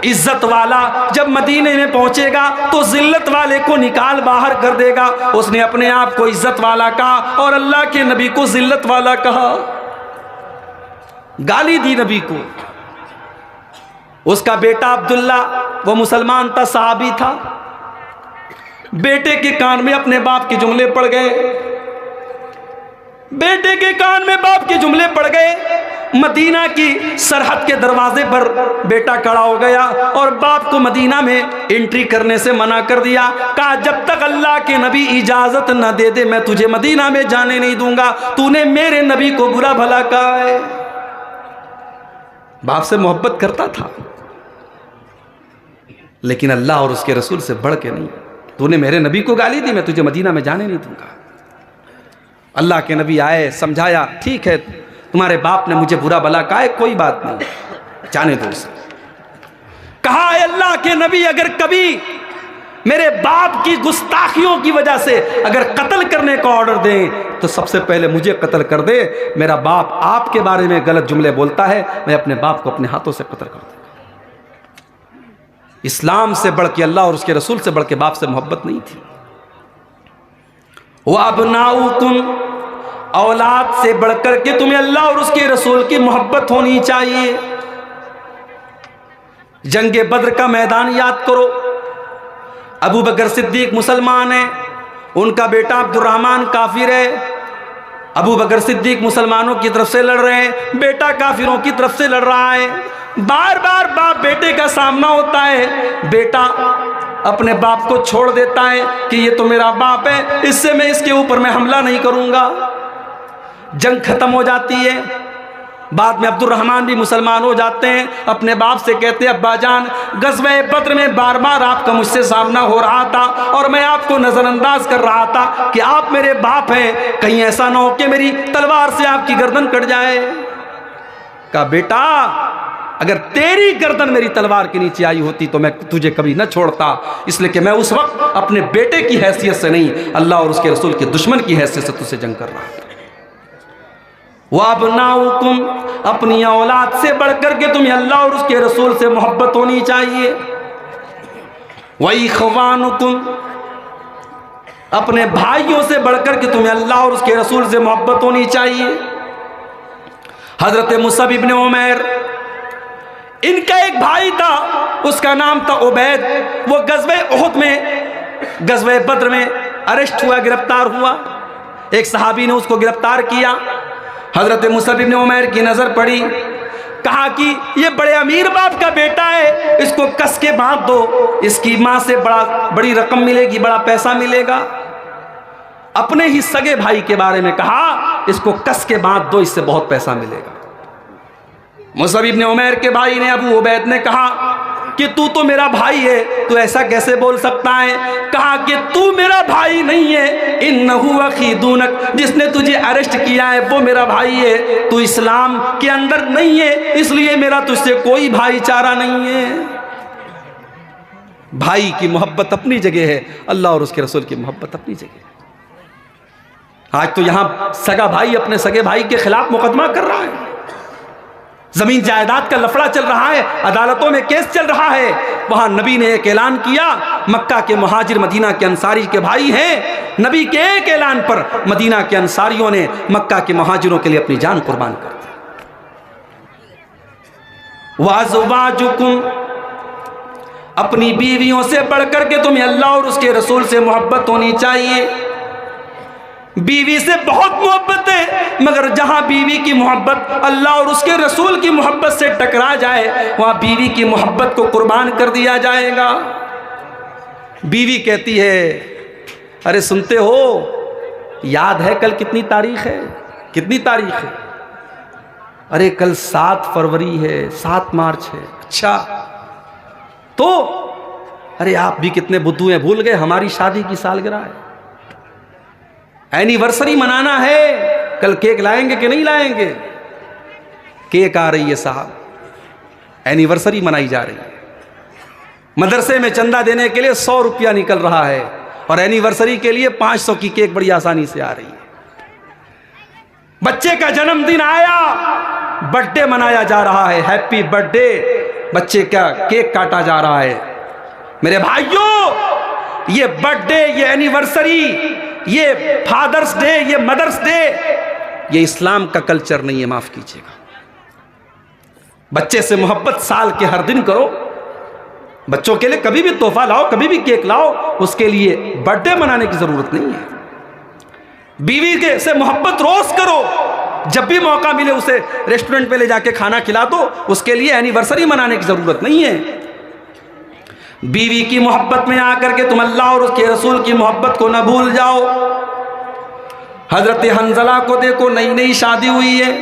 इज्जत वाला जब मदीने में पहुंचेगा तो जिल्लत वाले को निकाल बाहर कर देगा। उसने अपने आप को इज्जत वाला कहा और अल्लाह के नबी को जिल्लत वाला कहा, गाली दी नबी को। उसका बेटा अब्दुल्ला, वो मुसलमान था, सहाबी था, बेटे के कान में अपने बाप के जुमले पड़ गए। बेटे के कान में बाप के जुमले पड़ गए। मदीना की सरहद के दरवाजे पर बेटा खड़ा हो गया और बाप को मदीना में एंट्री करने से मना कर दिया। कहा, जब तक अल्लाह के नबी इजाजत न दे दे मैं तुझे मदीना में जाने नहीं दूंगा। तूने मेरे नबी को बुरा भला कहा है। बाप से मोहब्बत करता था, लेकिन अल्लाह और उसके रसूल से बढ़ के नहीं। तूने मेरे नबी को गाली दी, मैं तुझे मदीना में जाने नहीं दूंगा। अल्लाह के नबी आए, समझाया, ठीक है तुम्हारे बाप ने मुझे बुरा भला कहा है, कोई बात नहीं, जाने दो उसे। कहा, अल्लाह के नबी अगर कभी मेरे बाप की गुस्ताखियों की वजह से अगर कत्ल करने का ऑर्डर दें तो सबसे पहले मुझे कत्ल कर दे। मेरा बाप आपके बारे में गलत जुमले बोलता है, मैं अपने बाप को अपने हाथों से कत्ल कर दूंगा। इस्लाम से बढ़ के, अल्लाह और उसके रसूल से बढ़ के बाप से मोहब्बत नहीं थी। वह अबनाउकुम, औलाद से बढ़कर के तुम्हें अल्लाह और उसके रसूल की मोहब्बत होनी चाहिए। जंगे बद्र का मैदान याद करो। अबू बकर सिद्दीक मुसलमान है, उनका बेटा अब्दुर्रहमान काफिर है। अबू बकर सिद्दीक मुसलमानों की तरफ से लड़ रहे हैं, बेटा काफिरों की तरफ से लड़ रहा है। बार बार बाप बेटे का सामना होता है। बेटा अपने बाप को छोड़ देता है कि ये तो मेरा बाप है, इससे मैं इसके ऊपर मैं हमला नहीं करूंगा। जंग खत्म हो जाती है। बाद में अब्दुर्रहमान भी मुसलमान हो जाते हैं। अपने बाप से कहते हैं, अब्बा जान, गज़वे बद्र में बार बार आपका मुझसे सामना हो रहा था और मैं आपको नज़रअंदाज कर रहा था कि आप मेरे बाप हैं, कहीं ऐसा ना हो कि मेरी तलवार से आपकी गर्दन कट जाए। कहा, बेटा अगर तेरी गर्दन मेरी तलवार के नीचे आई होती तो मैं तुझे कभी न छोड़ता, इसलिए कि मैं उस वक्त अपने बेटे की हैसियत से नहीं, अल्लाह और उसके रसूल के दुश्मन की हैसियत से तुझसे जंग कर रहा था। वअबनाउकुम, अपनी औलाद से बढ़कर के तुम्हें अल्लाह और उसके रसूल से मोहब्बत होनी चाहिए। वइख्वानुकुम, अपने भाइयों से बढ़कर के तुम्हें अल्लाह और उसके रसूल से मोहब्बत होनी चाहिए। हजरत मुसअब इब्न उमैर, इनका एक भाई था, उसका नाम था उबैद। वो गज़वे उहद में, गज़वे बद्र में अरेस्ट हुआ, गिरफ्तार हुआ। एक सहाबी ने उसको गिरफ्तार किया। हजरत मुसअब इब्न उमैर की नजर पड़ी, कहा कि ये बड़े अमीर बाप का बेटा है, इसको कस के बांध दो, इसकी माँ से बड़ी रकम मिलेगी, बड़ा पैसा मिलेगा। अपने ही सगे भाई के बारे में कहा, इसको कस के बांध दो, इससे बहुत पैसा मिलेगा। मुसअब इब्न उमैर के भाई ने, अबू उबैद ने कहा कि तू तो मेरा भाई है, तू ऐसा कैसे बोल सकता है? कहा कि तू मेरा भाई नहीं है, इन्नहु अखी दूनक, जिसने तुझे अरेस्ट किया है वो मेरा भाई है, तू इस्लाम के अंदर नहीं है, इसलिए मेरा तुझसे कोई भाईचारा नहीं है। भाई की मोहब्बत अपनी जगह है, अल्लाह और उसके रसूल की मोहब्बत अपनी जगह है। आज तो यहां सगा भाई अपने सगे भाई के खिलाफ मुकदमा कर रहा है। जमीन जायदाद का लफड़ा चल रहा है, अदालतों में केस चल रहा है। वहां नबी ने एक ऐलान किया, मक्का के मुहाजिर मदीना के अंसारी के भाई हैं। नबी के एक ऐलान पर मदीना के अंसारियों ने मक्का के मुहाजिरों के लिए अपनी जान कुर्बान कर दी। वाज़वाजुकुम, अपनी बीवियों से बढ़कर के तुम्हें अल्लाह और उसके रसूल से मोहब्बत होनी चाहिए। बीवी से बहुत मोहब्बत है, मगर जहां बीवी की मोहब्बत अल्लाह और उसके रसूल की मोहब्बत से टकरा जाए, वहां बीवी की मोहब्बत को कुर्बान कर दिया जाएगा। बीवी कहती है, अरे सुनते हो, याद है कल कितनी तारीख है? कितनी तारीख है? अरे कल 7 फरवरी है, 7 मार्च है। अच्छा, तो अरे आप भी कितने बुद्धू हैं, भूल गए हमारी शादी की सालगिरह है, एनिवर्सरी मनाना है, कल केक लाएंगे कि नहीं लाएंगे? केक आ रही है साहब, एनिवर्सरी मनाई जा रही है। मदरसे में चंदा देने के लिए 100 रुपया निकल रहा है और एनिवर्सरी के लिए 500 की केक बड़ी आसानी से आ रही है। बच्चे का जन्मदिन आया, बर्थडे मनाया जा रहा है, हैप्पी बर्थडे, बच्चे का केक काटा जा रहा है। मेरे भाइयों, ये बर्थडे, ये एनिवर्सरी, ये फादर्स डे, ये मदर्स डे, ये इस्लाम का कल्चर नहीं है, माफ कीजिएगा। बच्चे से मोहब्बत साल के हर दिन करो, बच्चों के लिए कभी भी तोहफा लाओ, कभी भी केक लाओ, उसके लिए बर्थडे मनाने की जरूरत नहीं है। बीवी के से मोहब्बत रोज करो, जब भी मौका मिले उसे रेस्टोरेंट पे ले जाके खाना खिला दो, उसके लिए एनिवर्सरी मनाने की जरूरत नहीं है। बीवी की मोहब्बत में आकर के तुम अल्लाह और उसके रसूल की मोहब्बत को न भूल जाओ। हजरत हंजला को देखो, नई नई शादी हुई है,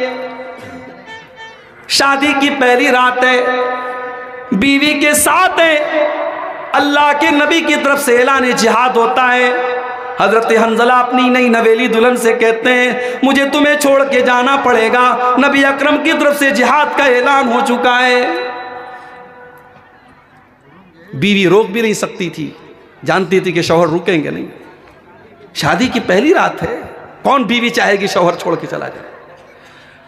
शादी की पहली रात है, बीवी के साथ है, अल्लाह के नबी की तरफ से ऐलान जिहाद होता है। हजरत हंजला अपनी नई नवेली दुल्हन से कहते हैं, मुझे तुम्हें छोड़ के जाना पड़ेगा, नबी अकरम की तरफ से जिहाद का ऐलान हो चुका है। बीवी रोक भी नहीं सकती थी, जानती थी कि शौहर रुकेंगे नहीं, शादी की पहली रात है, कौन बीवी चाहेगी शौहर छोड़ के चला जाए।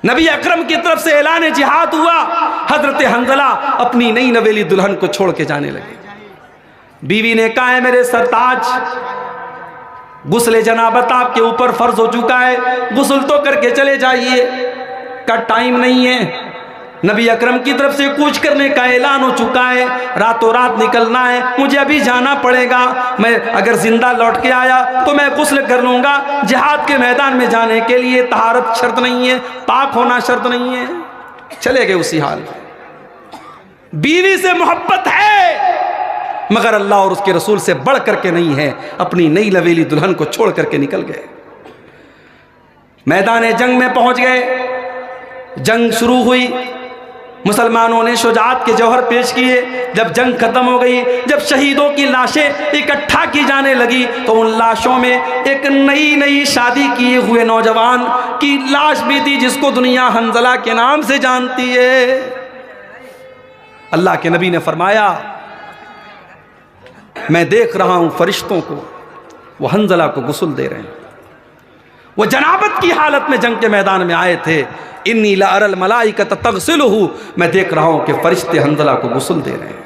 नबी अकरम की तरफ से ऐलान जिहाद हुआ, हजरत हंजला अपनी नई नवेली दुल्हन को छोड़ के जाने लगे। बीवी ने कहा है, मेरे सरताज, गुस्ले जनाबत आपके ऊपर फर्ज हो चुका है, गुस्ल तो करके चले जाइए, का टाइम नहीं है। नबी अकरम की तरफ से कूच करने का ऐलान हो चुका है, रातों रात निकलना है, मुझे अभी जाना पड़ेगा। मैं अगर जिंदा लौट के आया तो मैं गुस्ल कर लूंगा। जिहाद के मैदान में जाने के लिए तहारत शर्त नहीं है, पाक होना शर्त नहीं है। चले गए उसी हाल में। बीवी से मोहब्बत है, मगर अल्लाह और उसके रसूल से बढ़ करके नहीं है। अपनी नई लवेली दुल्हन को छोड़ करके निकल गए, मैदान जंग में पहुंच गए। जंग शुरू हुई, मुसलमानों ने शुजाअत के जौहर पेश किए। जब जंग खत्म हो गई, जब शहीदों की लाशें इकट्ठा की जाने लगी, तो उन लाशों में एक नई नई शादी किए हुए नौजवान की लाश भी थी, जिसको दुनिया हंजला के नाम से जानती है। अल्लाह के नबी ने फरमाया, मैं देख रहा हूं फरिश्तों को, वो हंजला को गुस्ल दे रहे हैं। वो जनाबत की हालत में जंग के मैदान में आए थे। इन्नी ला अरल मलाइकत तग़सिलुहु, मैं देख रहा हूं कि फरिश्ते हंजला को गुस्ल दे रहे हैं।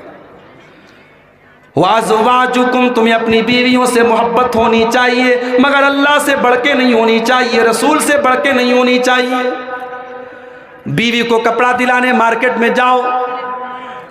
वाज़वाजुकुम, तुम्हें अपनी बीवियों से मोहब्बत होनी चाहिए, मगर अल्लाह से बढ़ के नहीं होनी चाहिए, रसूल से बढ़ के नहीं होनी चाहिए। बीवी को कपड़ा दिलाने मार्केट में जाओ,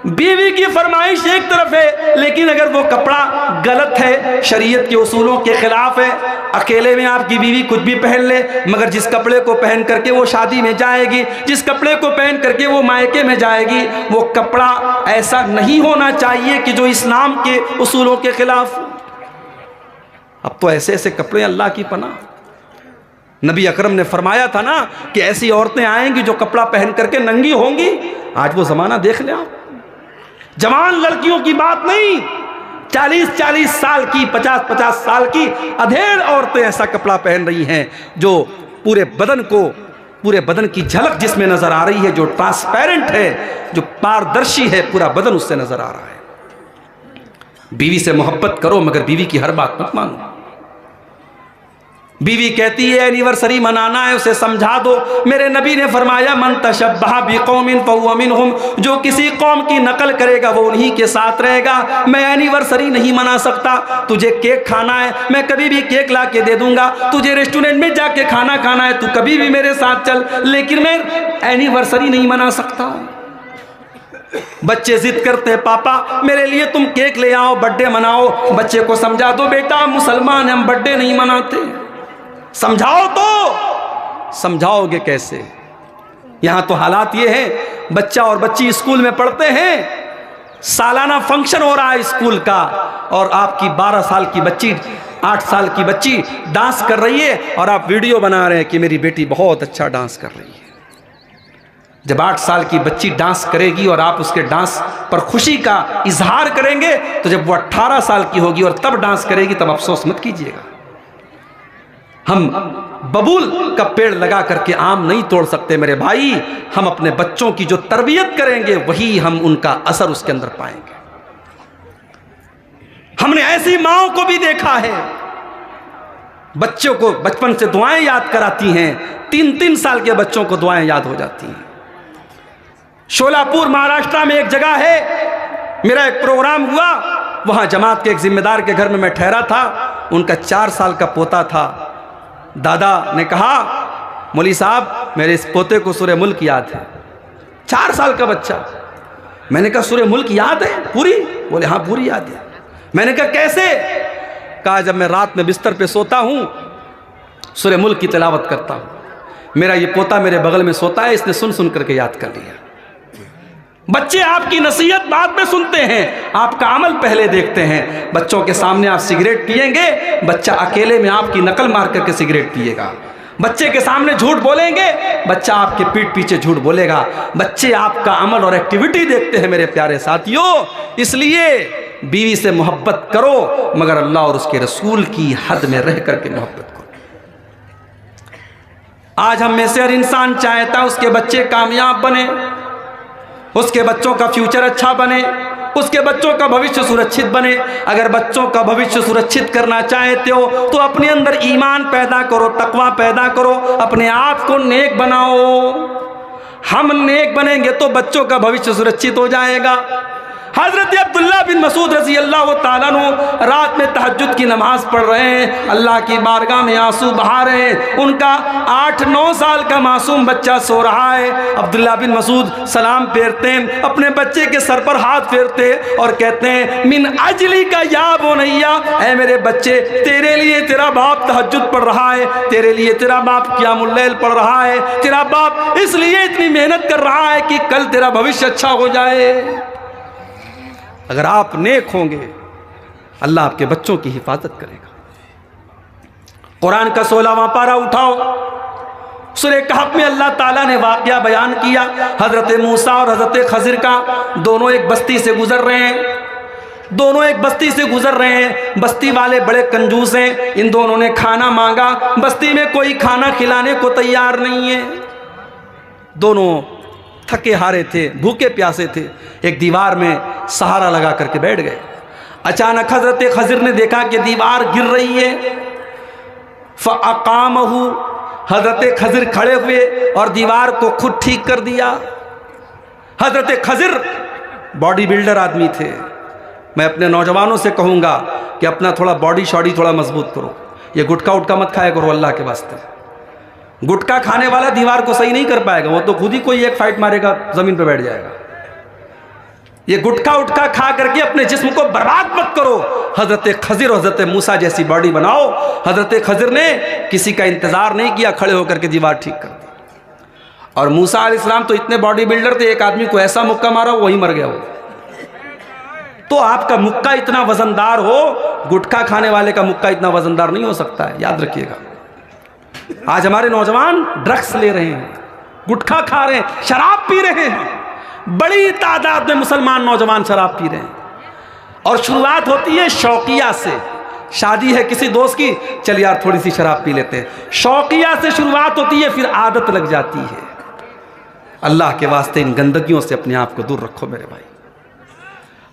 बीवी की फरमाइश एक तरफ है, लेकिन अगर वो कपड़ा गलत है, शरीयत के उसूलों के खिलाफ है, अकेले में आपकी बीवी कुछ भी पहन ले, मगर जिस कपड़े को पहन करके वो शादी में जाएगी, जिस कपड़े को पहन करके वो मायके में जाएगी, वो कपड़ा ऐसा नहीं होना चाहिए कि जो इस्लाम के उसूलों के खिलाफ। अब तो ऐसे ऐसे कपड़े, अल्लाह की पनाह। नबी अकरम ने फरमाया था ना कि ऐसी औरतें आएंगी जो कपड़ा पहन करके नंगी होंगी। आज वो जमाना देख लें आप, जवान लड़कियों की बात नहीं, 40-40 साल की, 50-50 साल की अधेड़ औरतें ऐसा कपड़ा पहन रही हैं जो पूरे बदन की झलक जिसमें नजर आ रही है, जो ट्रांसपेरेंट है, जो पारदर्शी है, पूरा बदन उससे नजर आ रहा है। बीवी से मोहब्बत करो, मगर बीवी की हर बात मत मानो। बीवी कहती है एनिवर्सरी मनाना है, उसे समझा दो। मेरे नबी ने फरमाया मन तशब्बह बिकौमिन फहुव मिनहुम, जो किसी कौम की नकल करेगा वो उन्हीं के साथ रहेगा। मैं एनिवर्सरी नहीं मना सकता, तुझे केक खाना है मैं कभी भी केक ला के दे दूंगा, तुझे रेस्टोरेंट में जाके खाना खाना है तू कभी भी मेरे साथ चल, लेकिन मैं एनिवर्सरी नहीं मना सकता। बच्चे जिद करते हैं पापा मेरे लिए तुम केक ले आओ, बर्थडे मनाओ। बच्चे को समझा दो बेटा मुसलमान हम बर्थडे नहीं मनाते। समझाओ तो समझाओगे कैसे? यहां तो हालात ये है, बच्चा और बच्ची स्कूल में पढ़ते हैं, सालाना फंक्शन हो रहा है स्कूल का, और आपकी 12 साल की बच्ची 8 साल की बच्ची डांस कर रही है और आप वीडियो बना रहे हैं कि मेरी बेटी बहुत अच्छा डांस कर रही है। जब 8 साल की बच्ची डांस करेगी और आप उसके डांस पर खुशी का इजहार करेंगे, तो जब वो 18 साल की होगी और तब डांस करेगी तब अफसोस मत कीजिएगा। हम बबूल का पेड़ लगा करके आम नहीं तोड़ सकते मेरे भाई। हम अपने बच्चों की जो तरबियत करेंगे वही हम उनका असर उसके अंदर पाएंगे। हमने ऐसी माओं को भी देखा है, बच्चों को बचपन से दुआएं याद कराती हैं, 3-3 साल के बच्चों को दुआएं याद हो जाती हैं। शोलापुर महाराष्ट्र में एक जगह है, मेरा एक प्रोग्राम हुआ, वहां जमात के एक जिम्मेदार के घर में मैं ठहरा था। उनका 4 साल का पोता था। दादा ने कहा मौली साहब मेरे इस पोते को सूरह मुल्क याद है। 4 साल का बच्चा। मैंने कहा सूरह मुल्क याद है पूरी? बोले हाँ पूरी याद है। मैंने कहा कैसे? कहा जब मैं रात में बिस्तर पे सोता हूं सूरह मुल्क की तिलावत करता हूं, मेरा ये पोता मेरे बगल में सोता है, इसने सुन सुन करके याद कर लिया। बच्चे आपकी नसीहत बाद में सुनते हैं, आपका अमल पहले देखते हैं। बच्चों के सामने आप सिगरेट पिएंगे, बच्चा अकेले में आपकी नकल मार करके सिगरेट पिएगा। बच्चे के सामने झूठ बोलेंगे, बच्चा आपके पीठ पीछे झूठ बोलेगा। बच्चे आपका अमल और एक्टिविटी देखते हैं मेरे प्यारे साथियों। इसलिए बीवी से मोहब्बत करो, मगर अल्लाह और उसके रसूल की हद में रह करके मोहब्बत करो। आज हम में से हर इंसान चाहता है उसके बच्चे कामयाब बने, उसके बच्चों का फ्यूचर अच्छा बने, उसके बच्चों का भविष्य सुरक्षित बने। अगर बच्चों का भविष्य सुरक्षित करना चाहते हो तो अपने अंदर ईमान पैदा करो, तकवा पैदा करो, अपने आप को नेक बनाओ। हम नेक बनेंगे तो बच्चों का भविष्य सुरक्षित हो जाएगा। हजरत अब्दुल्ला बिन मसूद रज़ी अल्लाह तआला अन्हु रात में तहज्जुद की नमाज पढ़ रहे हैं, अल्लाह की बारगाह में आंसू बहा रहे हैं। उनका 8-9 साल का मासूम बच्चा सो रहा है। अब्दुल्ला बिन मसूद सलाम फेरते हैं, अपने बच्चे के सर पर हाथ फेरते और कहते हैं मिन अजली का या बोनैया, ऐ मेरे बच्चे तेरे लिए तेरा बाप तहज्जुद पढ़ रहा है, तेरे लिए तेरा बाप क़ियामुल लैल पढ़ रहा है, तेरा बाप इसलिए इतनी मेहनत कर रहा है कि कल तेरा भविष्य अच्छा हो जाए। अगर आप नेक होंगे अल्लाह आपके बच्चों की हिफाजत करेगा। कुरान का 16वां पारा उठाओ, सूरह कहफ में अल्लाह ताला ने वाक़या बयान किया। हजरत मूसा और हजरत खजिर का, दोनों एक बस्ती से गुजर रहे हैं, दोनों एक बस्ती से गुजर रहे हैं। बस्ती वाले बड़े कंजूस हैं, इन दोनों ने खाना मांगा, बस्ती में कोई खाना खिलाने को तैयार नहीं है। दोनों थके हारे थे, भूखे प्यासे थे, एक दीवार में सहारा लगा करके बैठ गए। अचानक हजरत खजिर ने देखा कि दीवार गिर रही है। फ़अक़ामहु, हजरत खजिर खड़े हुए और दीवार को खुद ठीक कर दिया। हजरत खजिर बॉडी बिल्डर आदमी थे। मैं अपने नौजवानों से कहूँगा कि अपना थोड़ा बॉडी शॉडी थोड़ा मजबूत करो, ये गुटखा उटका मत खाया करो अल्लाह के वास्ते। गुटखा खाने वाला दीवार को सही नहीं कर पाएगा, वो तो खुद ही कोई एक फाइट मारेगा, जमीन पे बैठ जाएगा। ये गुटखा उटखा खा करके अपने जिस्म को बर्बाद मत करो। हजरत खजिर और हजरत मूसा जैसी बॉडी बनाओ। हजरत खजिर ने किसी का इंतजार नहीं किया, खड़े होकर के दीवार ठीक कर दी। और मूसा अलैहिस्सलाम तो इतने बॉडी बिल्डर थे, एक आदमी को ऐसा मुक्का मारा वही मर गया। वो तो आपका मुक्का इतना वजनदार हो, गुटखा खाने वाले का मुक्का इतना वजनदार नहीं हो सकता है, याद रखिएगा। आज हमारे नौजवान ड्रग्स ले रहे हैं, गुटखा खा रहे हैं, शराब पी रहे हैं। बड़ी तादाद में मुसलमान नौजवान शराब पी रहे हैं। और शुरुआत होती है शौकिया से। शादी है किसी दोस्त की, चल यार थोड़ी सी शराब पी लेते हैं। शौकिया से शुरुआत होती है, फिर आदत लग जाती है। अल्लाह के वास्ते इन गंदगियों से अपने आप को दूर रखो मेरे भाई।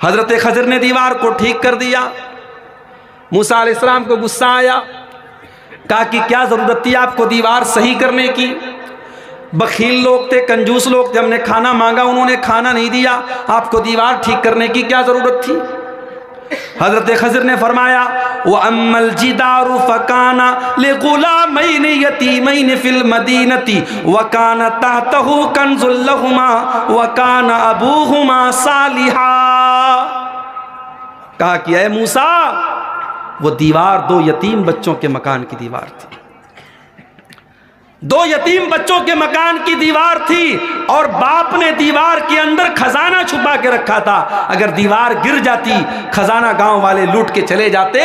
हजरत खजिर ने दीवार को ठीक कर दिया। मूसा अलैहिस्सलाम को गुस्सा आया। कहा कि क्या ज़रूरत थी आपको दीवार सही करने की? बखील लोग थे, कंजूस लोग थे, हमने खाना मांगा उन्होंने खाना नहीं दिया, आपको दीवार ठीक करने की क्या ज़रूरत थी? हजरत खज़र ने फरमाया व अम्मल जिदारु फ़काना लिग़ुलामैन यतीमैन फिल मदीनती व काना तहतहु कंज़ुल लहुमा व काना अबूहुमा सालिहा। कहा कि ऐ मूसा, वो दीवार 2 यतीम बच्चों के मकान की दीवार थी, 2 यतीम बच्चों के मकान की दीवार थी और बाप ने दीवार के अंदर खजाना छुपा के रखा था। अगर दीवार गिर जाती, खजाना गांव वाले लूट के चले जाते।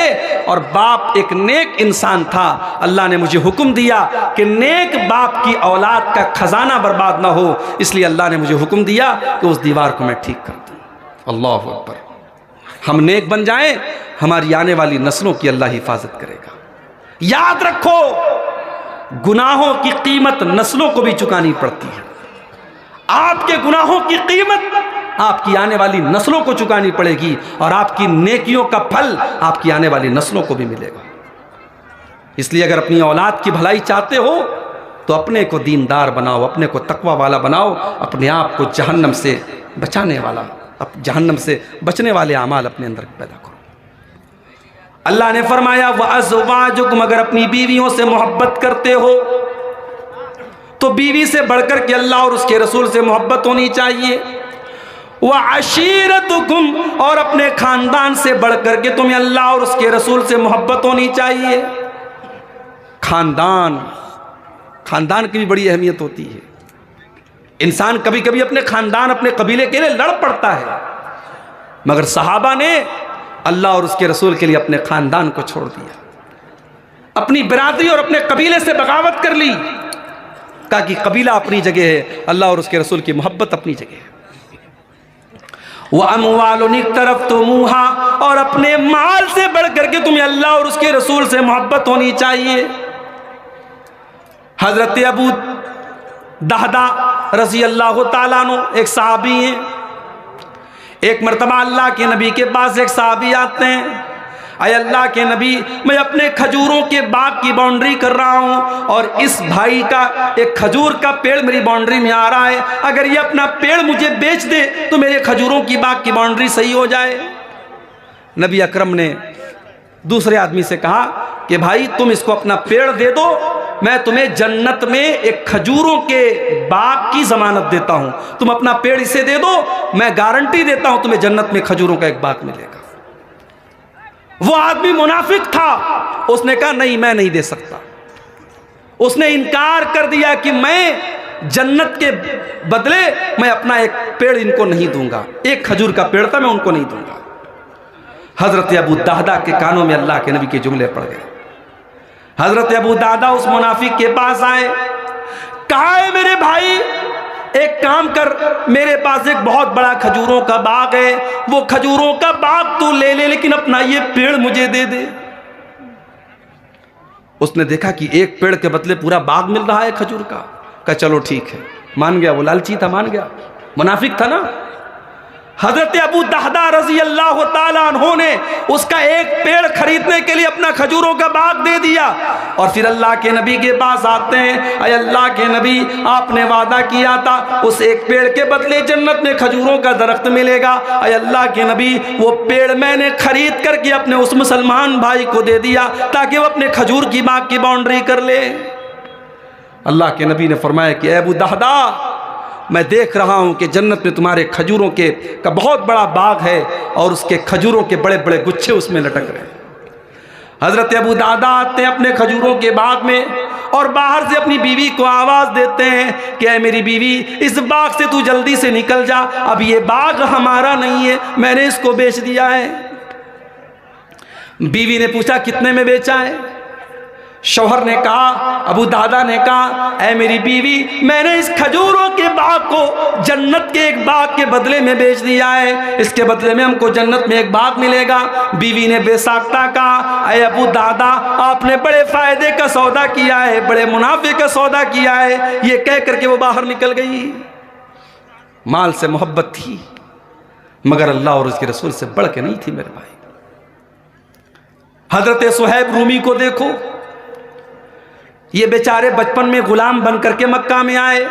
और बाप एक नेक इंसान था। अल्लाह ने मुझे हुक्म दिया कि नेक बाप की औलाद का खजाना बर्बाद ना हो, इसलिए अल्लाह ने मुझे हुक्म दिया कि उस दीवार को मैं ठीक कर दूं। अल्लाह अकबर। हम नेक बन जाएं, हमारी आने वाली नस्लों की अल्लाह हिफाजत करेगा। याद रखो, गुनाहों की कीमत नस्लों को भी चुकानी पड़ती है। आपके गुनाहों की कीमत आपकी आने वाली नस्लों को चुकानी पड़ेगी और आपकी नेकियों का फल आपकी आने वाली नस्लों को भी मिलेगा। इसलिए अगर अपनी औलाद की भलाई चाहते हो तो अपने को दीनदार बनाओ, अपने को तकवा वाला बनाओ, अपने आप को जहन्नम से बचाने वाला, जहन्नम से बचने वाले अमाल अपने अंदर पैदा करो। अल्लाह ने फरमाया व अज़वाजुकुम, अगर अपनी बीवियों से मोहब्बत करते हो तो बीवी से बढ़कर के अल्लाह और उसके रसूल से मोहब्बत होनी चाहिए। व अशीरतुकुम, और अपने खानदान से बढ़कर के तुम्हें अल्लाह और उसके रसूल से मोहब्बत होनी चाहिए। खानदान की भी बड़ी अहमियत होती है। इंसान कभी कभी अपने खानदान, अपने कबीले के लिए लड़ पड़ता है, मगर सहाबा ने अल्लाह और उसके रसूल के लिए अपने खानदान को छोड़ दिया, अपनी बिरादरी और अपने कबीले से बगावत कर ली। कहा कि कबीला अपनी जगह है, अल्लाह और उसके रसूल की मोहब्बत अपनी जगह है। वह अमवालुन इक़्तरफ़्तुमूहा, और अपने माल से बढ़कर के तुम्हें अल्लाह और उसके रसूल से मोहब्बत होनी चाहिए। हजरत अबू दहदा रज़ी अल्लाह ताला अन्हु एक सहाबी हैं। एक मरतबा अल्लाह के नबी के पास एक सहाबी आते हैं, अय अल्लाह के नबी, मैं अपने खजूरों के बाग की बाउंड्री कर रहा हूँ और इस भाई का एक खजूर का पेड़ मेरी बाउंड्री में आ रहा है, अगर ये अपना पेड़ मुझे बेच दे तो मेरे खजूरों की बाग की बाउंड्री सही हो जाए। नबी अकरम ने दूसरे आदमी से कहा कि भाई तुम इसको अपना पेड़ दे दो, मैं तुम्हें जन्नत में एक खजूरों के बाग की जमानत देता हूं। तुम अपना पेड़ इसे दे दो, मैं गारंटी देता हूं तुम्हें जन्नत में खजूरों का एक बाग मिलेगा। वो आदमी मुनाफिक था, उसने कहा नहीं, मैं नहीं दे सकता। उसने इनकार कर दिया कि मैं जन्नत के बदले मैं अपना एक पेड़ इनको नहीं दूंगा, एक खजूर का पेड़ था, मैं उनको नहीं दूंगा। हजरत अबू दहदा के कानों में अल्लाह के नबी के जुमले पड़ गए। हजरत अबू दहदा उस मुनाफिक के पास आए, कहा है मेरे भाई एक काम कर, मेरे पास एक बहुत बड़ा खजूरों का बाग है, वो खजूरों का बाग तू ले ले, लेकिन अपना ये पेड़ मुझे दे दे। उसने देखा कि एक पेड़ के बदले पूरा बाग मिल रहा है खजूर का, कहा चलो ठीक है, मान गया। वो लालची था, मान गया, मुनाफिक था ना। हजरत अबू दहदा रज़ी अल्लाह ताला अन्हु ने उसका एक पेड़ खरीदने के लिए अपना खजूरों का बाग दे दिया और फिर अल्लाह के नबी के पास आते हैं, अय अल्लाह के नबी, आपने वादा किया था उस एक पेड़ के बदले जन्नत में खजूरों का दरख्त मिलेगा। अय अल्लाह के नबी, वो पेड़ मैंने खरीद करके अपने उस मुसलमान भाई को दे दिया ताकि वो अपने खजूर की बाग की बाउंड्री कर ले। अल्लाह के नबी ने फरमाया कि अबू दहदा, मैं देख रहा हूं कि जन्नत में तुम्हारे खजूरों के का बहुत बड़ा बाग है और उसके खजूरों के बड़े बड़े गुच्छे उसमें लटक रहे हैं। हजरत अबू दहदा आते हैं अपने खजूरों के बाग में और बाहर से अपनी बीवी को आवाज देते हैं कि ऐ मेरी बीवी, इस बाग से तू जल्दी से निकल जा, अब ये बाग हमारा नहीं है, मैंने इसको बेच दिया है। बीवी ने पूछा कितने में बेचा है? शौहर ने कहा, अबू दहदा ने कहा, ऐ मेरी बीवी, मैंने इस खजूरों के बाग को जन्नत के एक बाग के बदले में बेच दिया है, इसके बदले में हमको जन्नत में एक बाग मिलेगा। बीवी ने बेसाख्ता कहा, ऐ अबू दहदा, आपने बड़े फायदे का सौदा किया है, बड़े मुनाफे का सौदा किया है। ये कह करके वो बाहर निकल गई। माल से मोहब्बत थी मगर अल्लाह और उसके रसूल से बढ़ के नहीं थी मेरे भाई। हजरत सुहैब रूमी को देखो, ये बेचारे बचपन में गुलाम बन करके मक्का में आए,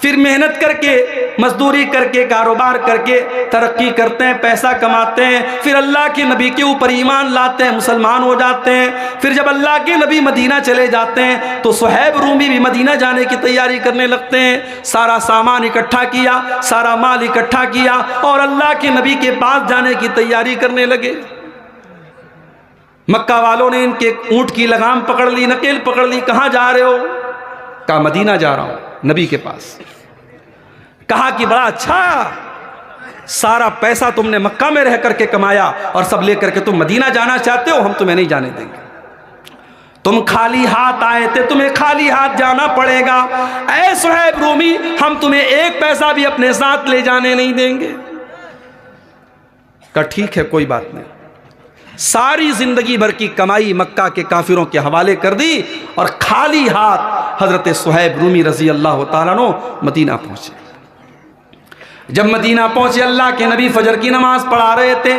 फिर मेहनत करके, मजदूरी करके, कारोबार करके तरक्की करते हैं, पैसा कमाते हैं, फिर अल्लाह के नबी के ऊपर ईमान लाते हैं, मुसलमान हो जाते हैं। फिर जब अल्लाह के नबी मदीना चले जाते हैं तो सुहैब रूमी भी मदीना जाने की तैयारी करने लगते हैं। सारा सामान इकट्ठा किया, सारा माल इकट्ठा किया और अल्लाह के नबी के पास जाने की तैयारी करने लगे। मक्का वालों ने इनके ऊंट की लगाम पकड़ ली, नकेल पकड़ ली। कहाँ जा रहे हो? कहा मदीना जा रहा हूं नबी के पास। कहा कि बड़ा अच्छा, सारा पैसा तुमने मक्का में रह करके कमाया और सब लेकर के तुम मदीना जाना चाहते हो, हम तुम्हें नहीं जाने देंगे। तुम खाली हाथ आए थे, तुम्हें खाली हाथ जाना पड़ेगा। ऐ सुहैब रूमी, हम तुम्हें एक पैसा भी अपने साथ ले जाने नहीं देंगे। कहा ठीक है, कोई बात नहीं। सारी जिंदगी भर की कमाई मक्का के काफिरों के हवाले कर दी और खाली हाथ हजरत सुहैब रूमी रजी अल्लाह तआला अन्हु मदीना पहुंचे। जब मदीना पहुंचे, अल्लाह के नबी फजर की नमाज पढ़ा रहे थे।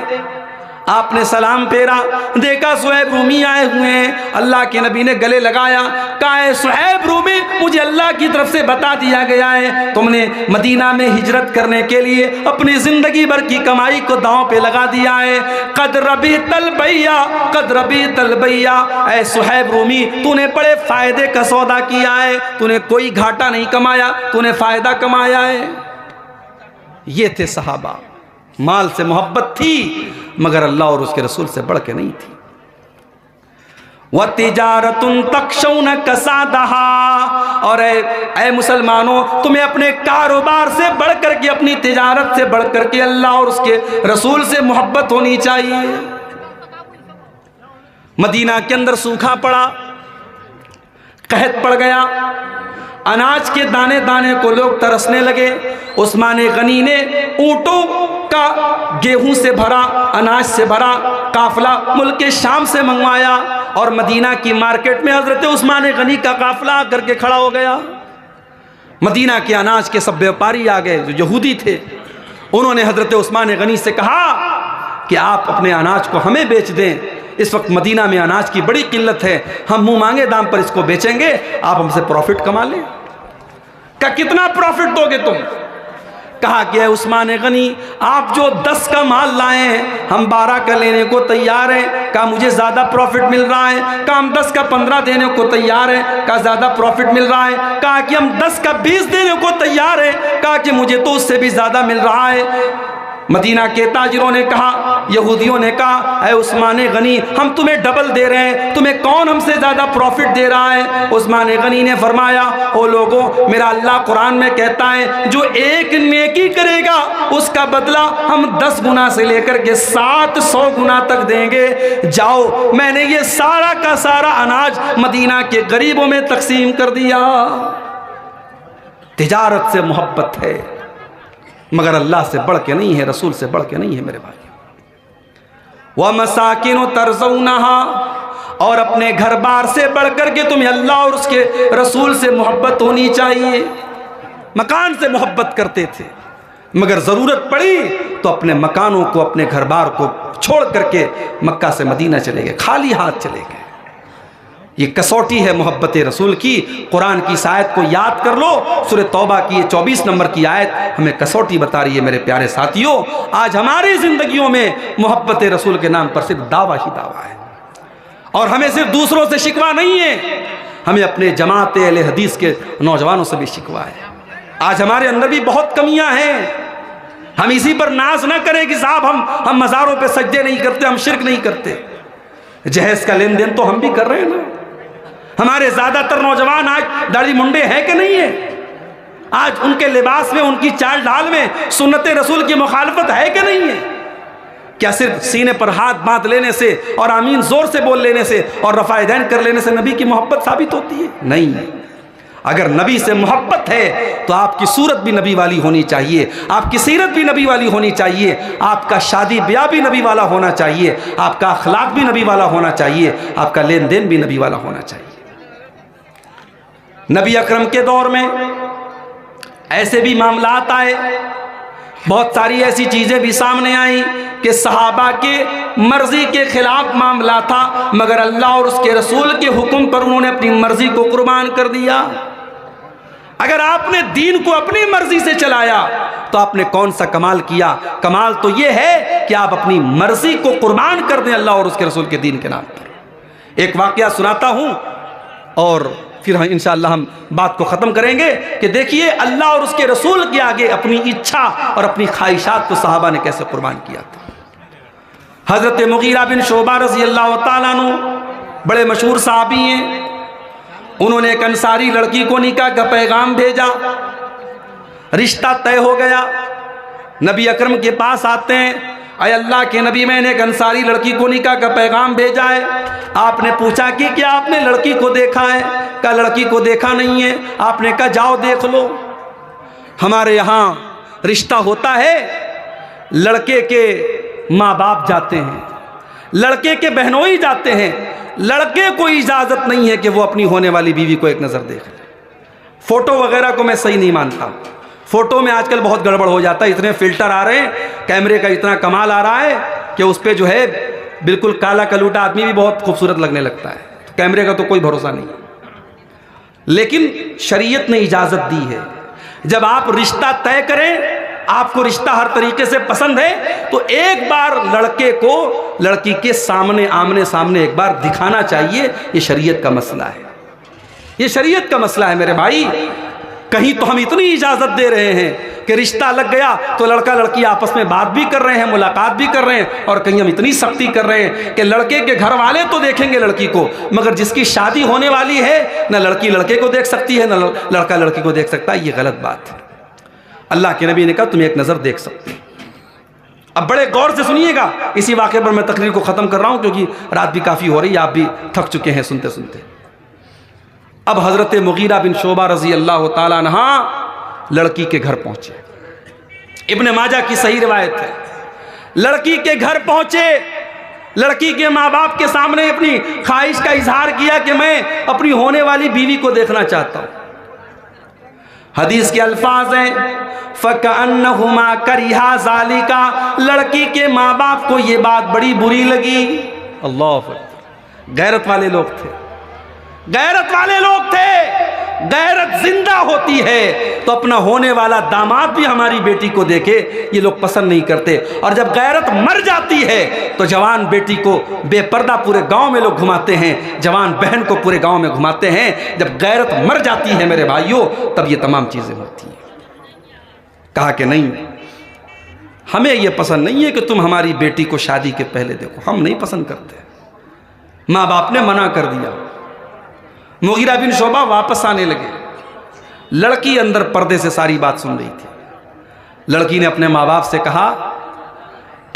आपने सलाम फेरा, देखा सुहैब रूमी आए हुए हैं। अल्लाह के नबी ने गले लगाया, कहा सुहैब रूमी, मुझे अल्लाह की तरफ से बता दिया गया है तुमने मदीना में हिजरत करने के लिए अपनी जिंदगी भर की कमाई को दांव पे लगा दिया है। कद रबी तलबैया, कद रबी तलबैया। ऐ सुहैब रूमी, तूने बड़े फायदे का सौदा किया है, तूने कोई घाटा नहीं कमाया, तूने फायदा कमाया है। ये थे सहाबा। माल से मोहब्बत थी मगर अल्लाह और उसके रसूल से बढ़ के नहीं थी। वह तिजारतुन तख्शौन कसादहा, और ऐ मुसलमानों, तुम्हें अपने कारोबार से बढ़ करके, अपनी तिजारत से बढ़ करके अल्लाह और उसके रसूल से मोहब्बत होनी चाहिए। मदीना के अंदर सूखा पड़ा, कहत पड़ गया, अनाज के दाने दाने को लोग तरसने लगे। उस्मान गनी ने ऊंटों का गेहूं से भरा, अनाज से भरा काफिला मुल्क के शाम से मंगवाया और मदीना की मार्केट में हजरत उस्मान गनी का काफिला आकर के खड़ा हो गया। मदीना के अनाज के सब व्यापारी आ गए जो यहूदी थे। उन्होंने हजरत उस्मान गनी से कहा कि आप अपने अनाज को हमें बेच दें, इस वक्त मदीना में अनाज की बड़ी किल्लत है, हम मुंह मांगे दाम पर इसको बेचेंगे, आप हमसे प्रॉफिट कमा लें। क्या कितना प्रॉफिट दोगे तुम? कहा कि उस्मान गनी, आप जो 10 का माल लाए हैं हम 12 का लेने को तैयार हैं। कहा मुझे ज़्यादा प्रॉफिट मिल रहा है। कहा हम 10 का 15 देने को तैयार हैं। कहा ज़्यादा प्रॉफिट मिल रहा है। कहा कि हम 10 का 20 देने को तैयार हैं। कहा कि मुझे तो उससे भी ज़्यादा मिल रहा है। मदीना के ताजिरों ने कहा, यहूदियों ने कहा, ऐ उस्मान गनी, हम तुम्हें डबल दे रहे हैं, तुम्हें कौन हमसे ज़्यादा प्रॉफिट दे रहा है? उस्मान गनी ने फरमाया, ओ लोगों, मेरा अल्लाह कुरान में कहता है जो एक नेकी करेगा उसका बदला हम 10 गुना से लेकर के 700 गुना तक देंगे। जाओ, मैंने ये सारा का सारा अनाज मदीना के गरीबों में तकसीम कर दिया। तिजारत से मोहब्बत है मगर अल्लाह से बढ़ के नहीं है, रसूल से बढ़ के नहीं है मेरे भाई। वह मसाकिन तरज़ौनहा, और अपने घर बार से बढ़ कर के तुम्हें अल्लाह और उसके रसूल से मोहब्बत होनी चाहिए। मकान से मोहब्बत करते थे मगर ज़रूरत पड़ी तो अपने मकानों को, अपने घर बार को छोड़ करके मक्का से मदीना चले गए, खाली हाथ चले गए। ये कसौटी है मोहब्बत रसूल की। कुरान की इस आयत को याद कर लो, सूरह तौबा की ये 24 नंबर की आयत हमें कसौटी बता रही है मेरे प्यारे साथियों। आज हमारी जिंदगियों में मोहब्बत रसूल के नाम पर सिर्फ दावा ही दावा है और हमें सिर्फ दूसरों से शिकवा नहीं है, हमें अपने जमात अहले हदीस के नौजवानों से भी शिकवा है। आज हमारे अंदर भी बहुत कमियां हैं। हम इसी पर नाज ना करें कि साहब हम मज़ारों पे सजदे नहीं करते, हम शिरक नहीं करते। जहेज का लेन देन तो हम भी कर रहे हैं ना। हमारे ज्यादातर नौजवान आज दाढ़ी मुंडे हैं कि नहीं है? आज उनके लिबास में, उनकी चाल ढाल में सुन्नत रसूल की मुखालफत है कि नहीं है? क्या सिर्फ सीने पर हाथ बांध लेने से और आमीन जोर से बोल लेने से और रफ़ाइदैन कर लेने से नबी की मोहब्बत साबित होती है? नहीं। अगर नबी से मोहब्बत है तो आपकी सूरत भी नबी वाली होनी चाहिए, आपकी सीरत भी नबी वाली होनी चाहिए, आपका शादी ब्याह भी नबी वाला होना चाहिए, आपका अखलाक भी नबी वाला होना चाहिए, आपका लेन देन भी नबी वाला होना चाहिए। नबी अकरम के दौर में ऐसे भी मामलात आए, बहुत सारी ऐसी चीज़ें भी सामने आई कि सहाबा के मर्जी के खिलाफ मामला था, मगर अल्लाह और उसके रसूल के हुक्म पर उन्होंने अपनी मर्जी को कुर्बान कर दिया। अगर आपने दीन को अपनी मर्जी से चलाया तो आपने कौन सा कमाल किया? कमाल तो यह है कि आप अपनी मर्जी को कुर्बान कर दें अल्लाह और उसके रसूल के दीन के नाम पर। एक वाकया सुनाता हूं और फिर इंशाअल्लाह हम बात को ख़त्म करेंगे कि देखिए अल्लाह और उसके रसूल के आगे अपनी इच्छा और अपनी ख्वाहिशात को सहाबा ने कैसे कुर्बान किया था। हज़रत मुगीरा बिन शोबा रज़ी अल्लाह तआला अन्हु बड़े मशहूर सहाबी हैं। उन्होंने एक अंसारी लड़की को निकाह का पैगाम भेजा, रिश्ता तय हो गया। नबी अकरम के पास आते हैं, अय अल्लाह के नबी, मैंने एक अंसारी लड़की को निकाह का पैगाम भेजा है। आपने पूछा कि क्या आपने लड़की को देखा है? कहा लड़की को देखा नहीं है। आपने कहा जाओ देख लो। हमारे यहाँ रिश्ता होता है, लड़के के माँ बाप जाते हैं, लड़के के बहनोई जाते हैं, लड़के को इजाज़त नहीं है कि वो अपनी होने वाली बीवी को एक नज़र देख ले। फ़ोटो वगैरह को मैं सही नहीं मानता। फ़ोटो में आजकल बहुत गड़बड़ हो जाता है, इतने फ़िल्टर आ रहे हैं, कैमरे का इतना कमाल आ रहा है कि उस पर जो है बिल्कुल काला कलूटा आदमी भी बहुत खूबसूरत लगने लगता है। तो कैमरे का तो कोई भरोसा नहीं है। लेकिन शरीयत ने इजाज़त दी है, जब आप रिश्ता तय करें, आपको रिश्ता हर तरीके से पसंद है, तो एक बार लड़के को लड़की के सामने आमने सामने एक बार दिखाना चाहिए। ये शरीयत का मसला है, ये शरीयत का मसला है मेरे भाई। कहीं तो हम इतनी इजाज़त दे रहे हैं कि रिश्ता लग गया तो लड़का लड़की आपस में बात भी कर रहे हैं, मुलाकात भी कर रहे हैं, और कहीं हम इतनी सख्ती कर रहे हैं कि लड़के के घर वाले तो देखेंगे लड़की को, मगर जिसकी शादी होने वाली है न लड़की लड़के को देख सकती है, न लड़का लड़की को देख सकता है। ये गलत बात है। अल्लाह के नबी ने कहा तुम एक नज़र देख सकते हैं। अब बड़े गौर से सुनिएगा, इसी वाक़े पर मैं तकरीर को ख़त्म कर रहा हूँ क्योंकि रात भी काफ़ी हो रही है, आप भी थक चुके हैं सुनते सुनते। अब हज़रत मुगीरा बिन शोबा रज़ी अल्लाह तआला अन्हा लड़की के घर पहुँचे। इब्ने माजा की सही रिवायत है। लड़की के घर पहुँचे, लड़की के माँ बाप के सामने अपनी ख्वाहिश का इजहार किया कि मैं अपनी होने वाली बीवी को देखना चाहता हूँ। हदीस के अल्फाज हैं फ़कअन्नहुमा करिहा ज़ालिका। लड़की के माँ बाप को ये बात बड़ी बुरी लगी। अल्लाह अकबर। गैरत वाले लोग थे, गैरत वाले लोग थे। गैरत जिंदा होती है तो अपना होने वाला दामाद भी हमारी बेटी को देखे, ये लोग पसंद नहीं करते। और जब गैरत मर जाती है तो जवान बेटी को बेपर्दा पूरे गांव में लोग घुमाते हैं, जवान बहन को पूरे गांव में घुमाते हैं। जब गैरत मर जाती है मेरे भाइयों, तब ये तमाम चीज़ें होती हैं। कहा कि नहीं, हमें ये पसंद नहीं है कि तुम हमारी बेटी को शादी के पहले देखो, हम नहीं पसंद करते। माँ बाप ने मना कर दिया। मुगीरा बिन शोबा वापस आने लगे। लड़की अंदर पर्दे से सारी बात सुन रही थी। लड़की ने अपने माँ बाप से कहा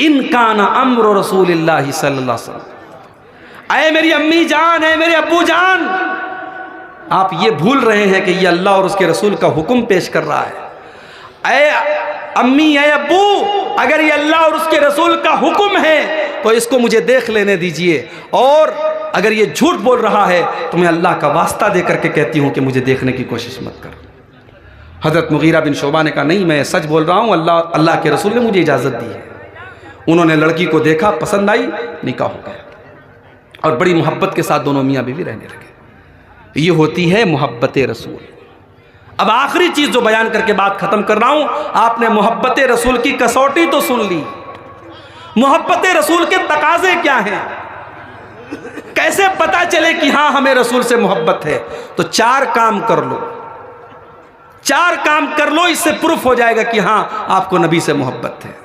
इन काना अम्र रसूलिल्लाह सल्लल्लाहु अलैहि वसल्लम। अये मेरी अम्मी जान, है मेरे अब्बू जान, आप ये भूल रहे हैं कि ये अल्लाह और उसके रसूल का हुक्म पेश कर रहा है। अये अम्मी, अये अब्बू, अगर ये अल्लाह और उसके रसूल का हुक्म है तो इसको मुझे देख लेने दीजिए, और अगर ये झूठ बोल रहा है तो मैं अल्लाह का वास्ता दे करके कहती हूँ कि मुझे देखने की कोशिश मत कर। हज़रत मुगीरा बिन शोबा ने कहा नहीं, मैं सच बोल रहा हूँ, अल्लाह के रसूल ने मुझे इजाज़त दी है। उन्होंने लड़की को देखा, पसंद आई, निकाह हो गया और बड़ी मोहब्बत के साथ दोनों मियाँ बीवी रहने लगे। ये होती है मोहब्बत रसूल। अब आखिरी चीज़ जो बयान करके बात ख़त्म कर रहा हूँ, आपने मोहब्बत रसूल की कसौटी तो सुन ली। मोहब्बत रसूल के तकाजे क्या हैं, कैसे पता चले कि हाँ हमें रसूल से मोहब्बत है? तो 4 काम कर लो, 4 काम कर लो, इससे प्रूफ हो जाएगा कि हाँ आपको नबी से मोहब्बत है।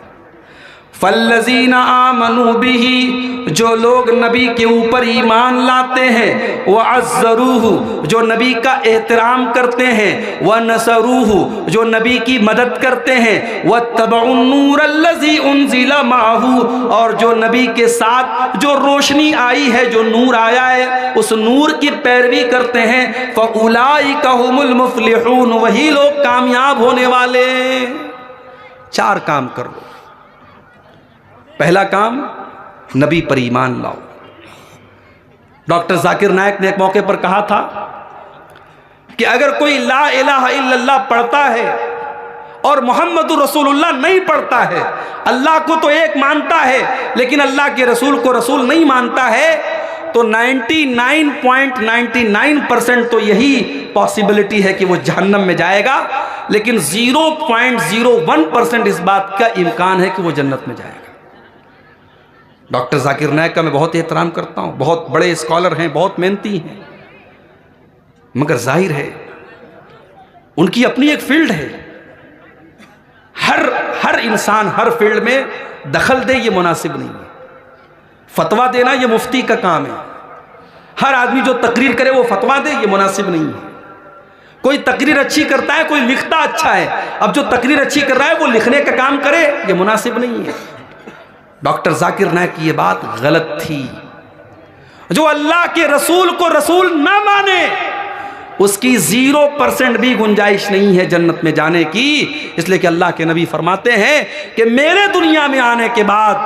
फल्लज़ीना आमनू बिही, जो लोग नबी के ऊपर ईमान लाते हैं, व अज़्ज़रूहु, जो नबी का एहतराम करते हैं, व नसरूहु, जो नबी की मदद करते हैं, व तबउन नूर अल्लज़ी उनज़िला माहू, और जो नबी के साथ जो रोशनी आई है, जो नूर आया है, उस नूर की पैरवी करते हैं, फ़उलाइका हुमुल मुफ़्लिहून, वही लोग कामयाब होने वाले। 4 काम कर लो। पहला काम, नबी पर ईमान लाओ। डॉक्टर जाकिर नायक ने एक मौके पर कहा था कि अगर कोई ला इलाहा इल्लल्लाह पढ़ता है और मोहम्मदुर रसूलुल्लाह नहीं पढ़ता है, अल्लाह को तो एक मानता है लेकिन अल्लाह के रसूल को रसूल नहीं मानता है, तो 99.99% तो यही पॉसिबिलिटी है कि वो जहन्नम में जाएगा, लेकिन 0.01% इस बात का इम्कान है कि वो जन्नत में जाएगा। डॉक्टर जाकिर नायक का मैं बहुत एहतराम करता हूँ, बहुत बड़े स्कॉलर हैं, बहुत मेहनती हैं, मगर जाहिर है उनकी अपनी एक फील्ड है। हर इंसान हर फील्ड में दखल दे ये मुनासिब नहीं है। फतवा देना ये मुफ्ती का काम है। हर आदमी जो तकरीर करे वो फतवा दे ये मुनासिब नहीं है। कोई तकरीर अच्छी करता है, कोई लिखता अच्छा है, अब जो तकरीर अच्छी कर रहा है वो लिखने का काम करे ये मुनासिब नहीं है। डॉक्टर जाकिर नायक की ये बात गलत थी। जो अल्लाह के रसूल को रसूल ना माने उसकी 0% भी गुंजाइश नहीं है जन्नत में जाने की, इसलिए कि अल्लाह के नबी फरमाते हैं कि मेरे दुनिया में आने के बाद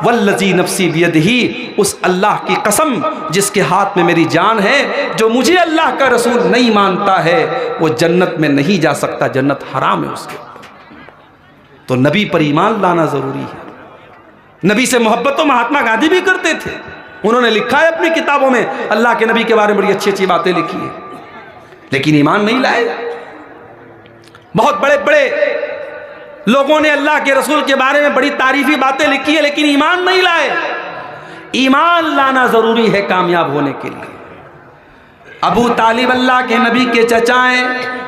वल्लज़ी नफ्सी बियदिही, उस अल्लाह की कसम जिसके हाथ में मेरी जान है, जो मुझे अल्लाह का रसूल नहीं मानता है वो जन्नत में नहीं जा सकता, जन्नत हराम है उसके ऊपर। तो नबी पर ईमान लाना जरूरी है। नबी से मोहब्बत तो महात्मा गांधी भी करते थे, उन्होंने लिखा है अपनी किताबों में, अल्लाह के नबी के बारे में बड़ी अच्छी अच्छी बातें लिखी है, लेकिन ईमान नहीं लाए। बहुत बड़े बड़े लोगों ने अल्लाह के रसूल के बारे में बड़ी तारीफी बातें लिखी है, लेकिन ईमान नहीं लाए। ईमान लाना जरूरी है कामयाब होने के लिए। अबू तालिब अल्लाह के नबी के चचाएं,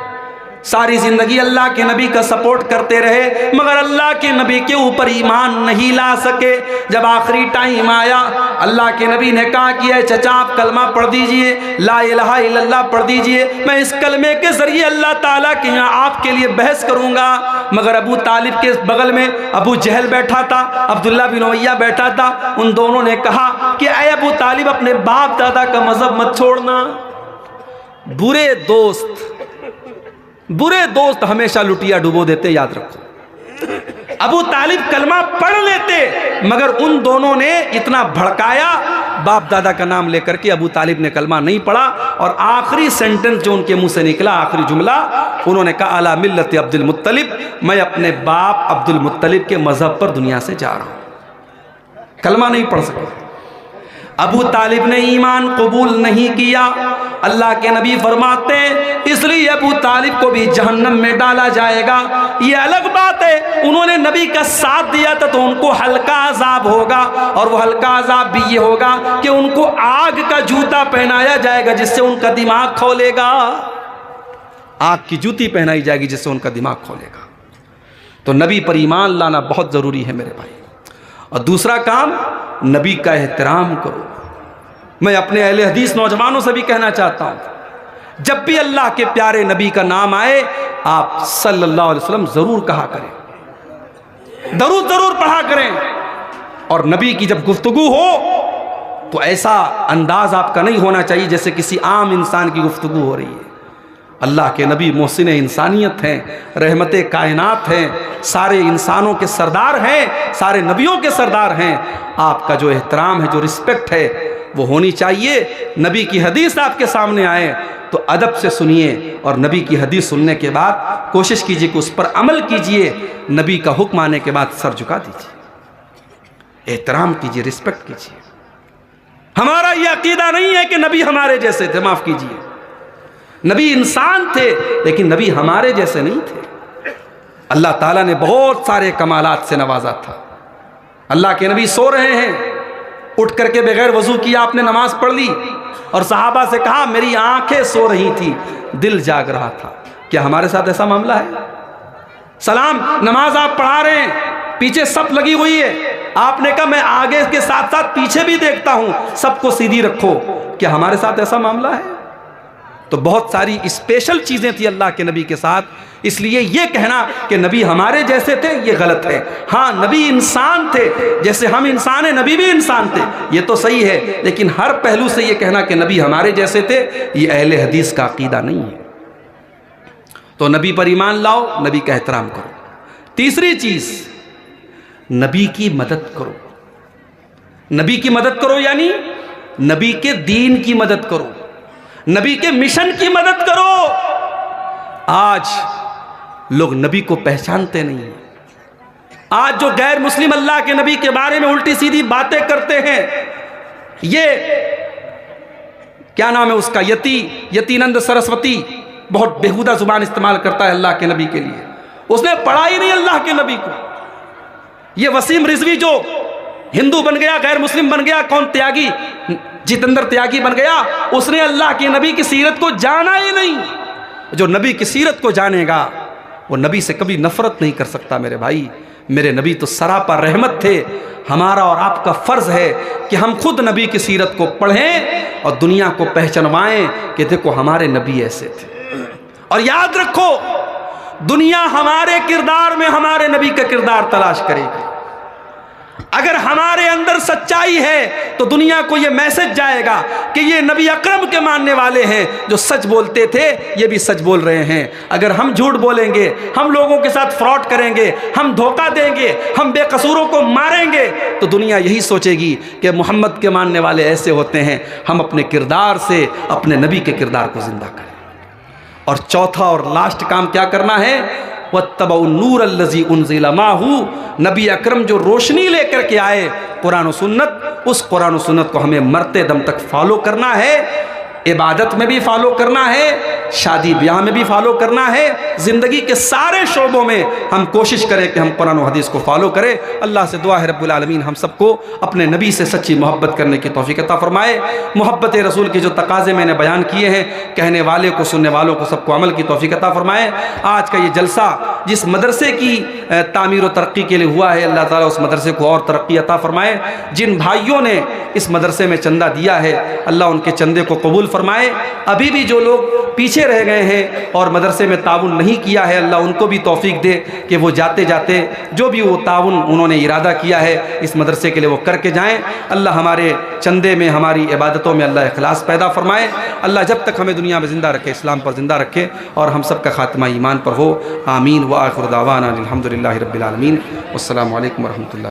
सारी जिंदगी अल्लाह के नबी का सपोर्ट करते रहे, मगर अल्लाह के नबी के ऊपर ईमान नहीं ला सके। जब आखिरी टाइम आया, अल्लाह के नबी ने कहा कि ऐ चचा आप कलमा पढ़ दीजिए, ला इलाहा इल्लल्लाह पढ़ दीजिए, मैं इस कलमे के जरिए अल्लाह ताला के यहाँ आपके लिए बहस करूंगा। मगर अबू तालिब के बगल में अबू जहल बैठा था, अब्दुल्ला बिन उमैया बैठा था। उन दोनों ने कहा कि ऐ अबू तालिब अपने बाप दादा का मजहब मत छोड़ना। बुरे दोस्त हमेशा लुटिया डुबो देते, याद रखो। अबू तालिब कलमा पढ़ लेते, मगर उन दोनों ने इतना भड़काया, बाप दादा का नाम लेकर के अबू तालिब ने कलमा नहीं पढ़ा। और आखिरी सेंटेंस जो उनके मुंह से निकला, आखिरी जुमला, उन्होंने कहा अला मिल्लत अब्दुल मुत्तलिब, मैं अपने बाप अब्दुल मुत्तलिब के मजहब पर दुनिया से जा रहा हूं। कलमा नहीं पढ़ सके। अबू तालिब ने ईमान कबूल नहीं किया। अल्लाह के नबी फरमाते हैं इसलिए अबू तालिब को भी जहन्नम में डाला जाएगा। ये अलग बात है, उन्होंने नबी का साथ दिया था तो उनको हल्का अजाब होगा, और वो हल्का अजाब भी ये होगा कि उनको आग का जूता पहनाया जाएगा जिससे उनका दिमाग खोलेगा। आग की जूती पहनाई जाएगी जिससे उनका दिमाग खोलेगा। तो नबी पर ईमान लाना बहुत ज़रूरी है मेरे भाई। और दूसरा काम, नबी का एहतराम करो। मैं अपने अहले हदीस नौजवानों से भी कहना चाहता हूँ, जब भी अल्लाह के प्यारे नबी का नाम आए आप सल्लल्लाहु अलैहि वसल्लम ज़रूर कहा करें, दरूद ज़रूर पढ़ा करें। और नबी की जब गुफ्तगू हो तो ऐसा अंदाज आपका नहीं होना चाहिए जैसे किसी आम इंसान की गुफ्तगू हो रही है। अल्लाह के नबी मोहसिन इंसानियत हैं, रहमते कायनात हैं, सारे इंसानों के सरदार हैं, सारे नबियों के सरदार हैं। आपका जो एहतराम है, जो रिस्पेक्ट है, वो होनी चाहिए। नबी की हदीस आपके सामने आए तो अदब से सुनिए, और नबी की हदीस सुनने के बाद कोशिश कीजिए कि उस पर अमल कीजिए। नबी का हुक्म आने के बाद सर झुका दीजिए, एहतराम कीजिए, रिस्पेक्ट कीजिए। हमारा यह अकीदा नहीं है कि नबी हमारे जैसे थे, माफ़ कीजिए, नबी इंसान थे लेकिन नबी हमारे जैसे नहीं थे। अल्लाह ताला ने बहुत सारे कमालात से नवाजा था। अल्लाह के नबी सो रहे हैं, उठ करके बगैर वजू किया आपने नमाज पढ़ ली, और सहाबा से कहा मेरी आंखें सो रही थी, दिल जाग रहा था। क्या हमारे साथ ऐसा मामला है? सलाम नमाज आप पढ़ा रहे हैं, पीछे सब लगी हुई है, आपने कहा मैं आगे के साथ साथ पीछे भी देखता हूं, सबको सीधी रखो। क्या हमारे साथ ऐसा मामला है? तो बहुत सारी स्पेशल चीज़ें थी अल्लाह के नबी के साथ, इसलिए ये कहना कि नबी हमारे जैसे थे ये गलत है। हाँ, नबी इंसान थे, जैसे हम इंसान हैं नबी भी इंसान थे, ये तो सही है, लेकिन हर पहलू से ये कहना कि नबी हमारे जैसे थे, ये अहले हदीस का अकीदा नहीं है। तो नबी पर ईमान लाओ, नबी का एहतराम करो। तीसरी चीज़, नबी की मदद करो। नबी की मदद करो यानी नबी के दीन की मदद करो, नबी के मिशन की मदद करो। आज लोग नबी को पहचानते नहीं हैं। आज जो गैर मुस्लिम अल्लाह के नबी के बारे में उल्टी सीधी बातें करते हैं, ये क्या नाम है उसका, यतीनंद सरस्वती, बहुत बेहुदा जुबान इस्तेमाल करता है अल्लाह के नबी के लिए। उसने पढ़ा ही नहीं अल्लाह के नबी को। ये वसीम रिजवी जो हिंदू बन गया, गैर मुस्लिम बन गया, कौन त्यागी, जितेंद्र त्यागी बन गया, उसने अल्लाह के नबी की सीरत को जाना ही नहीं। जो नबी की सीरत को जानेगा वो नबी से कभी नफरत नहीं कर सकता। मेरे भाई, मेरे नबी तो सरापा रहमत थे। हमारा और आपका फर्ज है कि हम खुद नबी की सीरत को पढ़ें और दुनिया को पहचानवाएं कि देखो हमारे नबी ऐसे थे। और याद रखो, दुनिया हमारे किरदार में हमारे नबी का किरदार तलाश करेगी। अगर हमारे अंदर सच्चाई है तो दुनिया को यह मैसेज जाएगा कि ये नबी अकरम के मानने वाले हैं, जो सच बोलते थे ये भी सच बोल रहे हैं। अगर हम झूठ बोलेंगे, हम लोगों के साथ फ्रॉड करेंगे, हम धोखा देंगे, हम बेकसूरों को मारेंगे, तो दुनिया यही सोचेगी कि मोहम्मद के मानने वाले ऐसे होते हैं। हम अपने किरदार से अपने नबी के किरदार को जिंदा करें। और चौथा और लास्ट काम क्या करना है, वत्तबउ नूर अल्लज़ी उन्ज़िला माहू, नबी अकरम जो रोशनी लेकर के आए कुरान और सुन्नत, उस कुरान और सुन्नत को हमें मरते दम तक फॉलो करना है। इबादत में भी फॉलो करना है, शादी ब्याह में भी फॉलो करना है, ज़िंदगी के सारे शोबों में हम कोशिश करें कि हम कुरान और हदीस को फॉलो करें। अल्लाह से दुआ है रब्बुल आलमीन हम सबको अपने नबी से सच्ची मोहब्बत करने की तौफीक अता फरमाए। मोहब्बत रसूल के जो तकाज़े मैंने बयान किए हैं, कहने वाले को, सुनने वालों को, सबको अमल की तौफीक अता फरमाए। आज का ये जलसा जिस मदरसे की तामीर व तरक्की के लिए हुआ है, अल्लाह ताला उस मदरसे को और तरक्की अता फरमाए। जिन भाइयों ने इस मदरसे में चंदा दिया है, अल्लाह उनके चंदे को कबूल फरमाए। अभी भी जो लोग पीछे रह गए हैं और मदरसे में ताउन नहीं किया है, अल्लाह उनको भी तौफीक दे कि वो जाते जाते जो भी वो ताउन उन्होंने इरादा किया है इस मदरसे के लिए वो करके जाएं। अल्लाह हमारे चंदे में, हमारी इबादतों में अल्लाह इखलास पैदा फरमाए। अल्लाह जब तक हमें दुनिया में ज़िंदा रखे, इस्लाम पर ज़िंदा रखे और हम सब का खात्मा ईमान पर हो। आमीन व आखिर दावाना अल्हम्दुलिल्लाहि रब्बिल आलमीन। अस्सलामु अलैकुम व रहमतुल्लाह।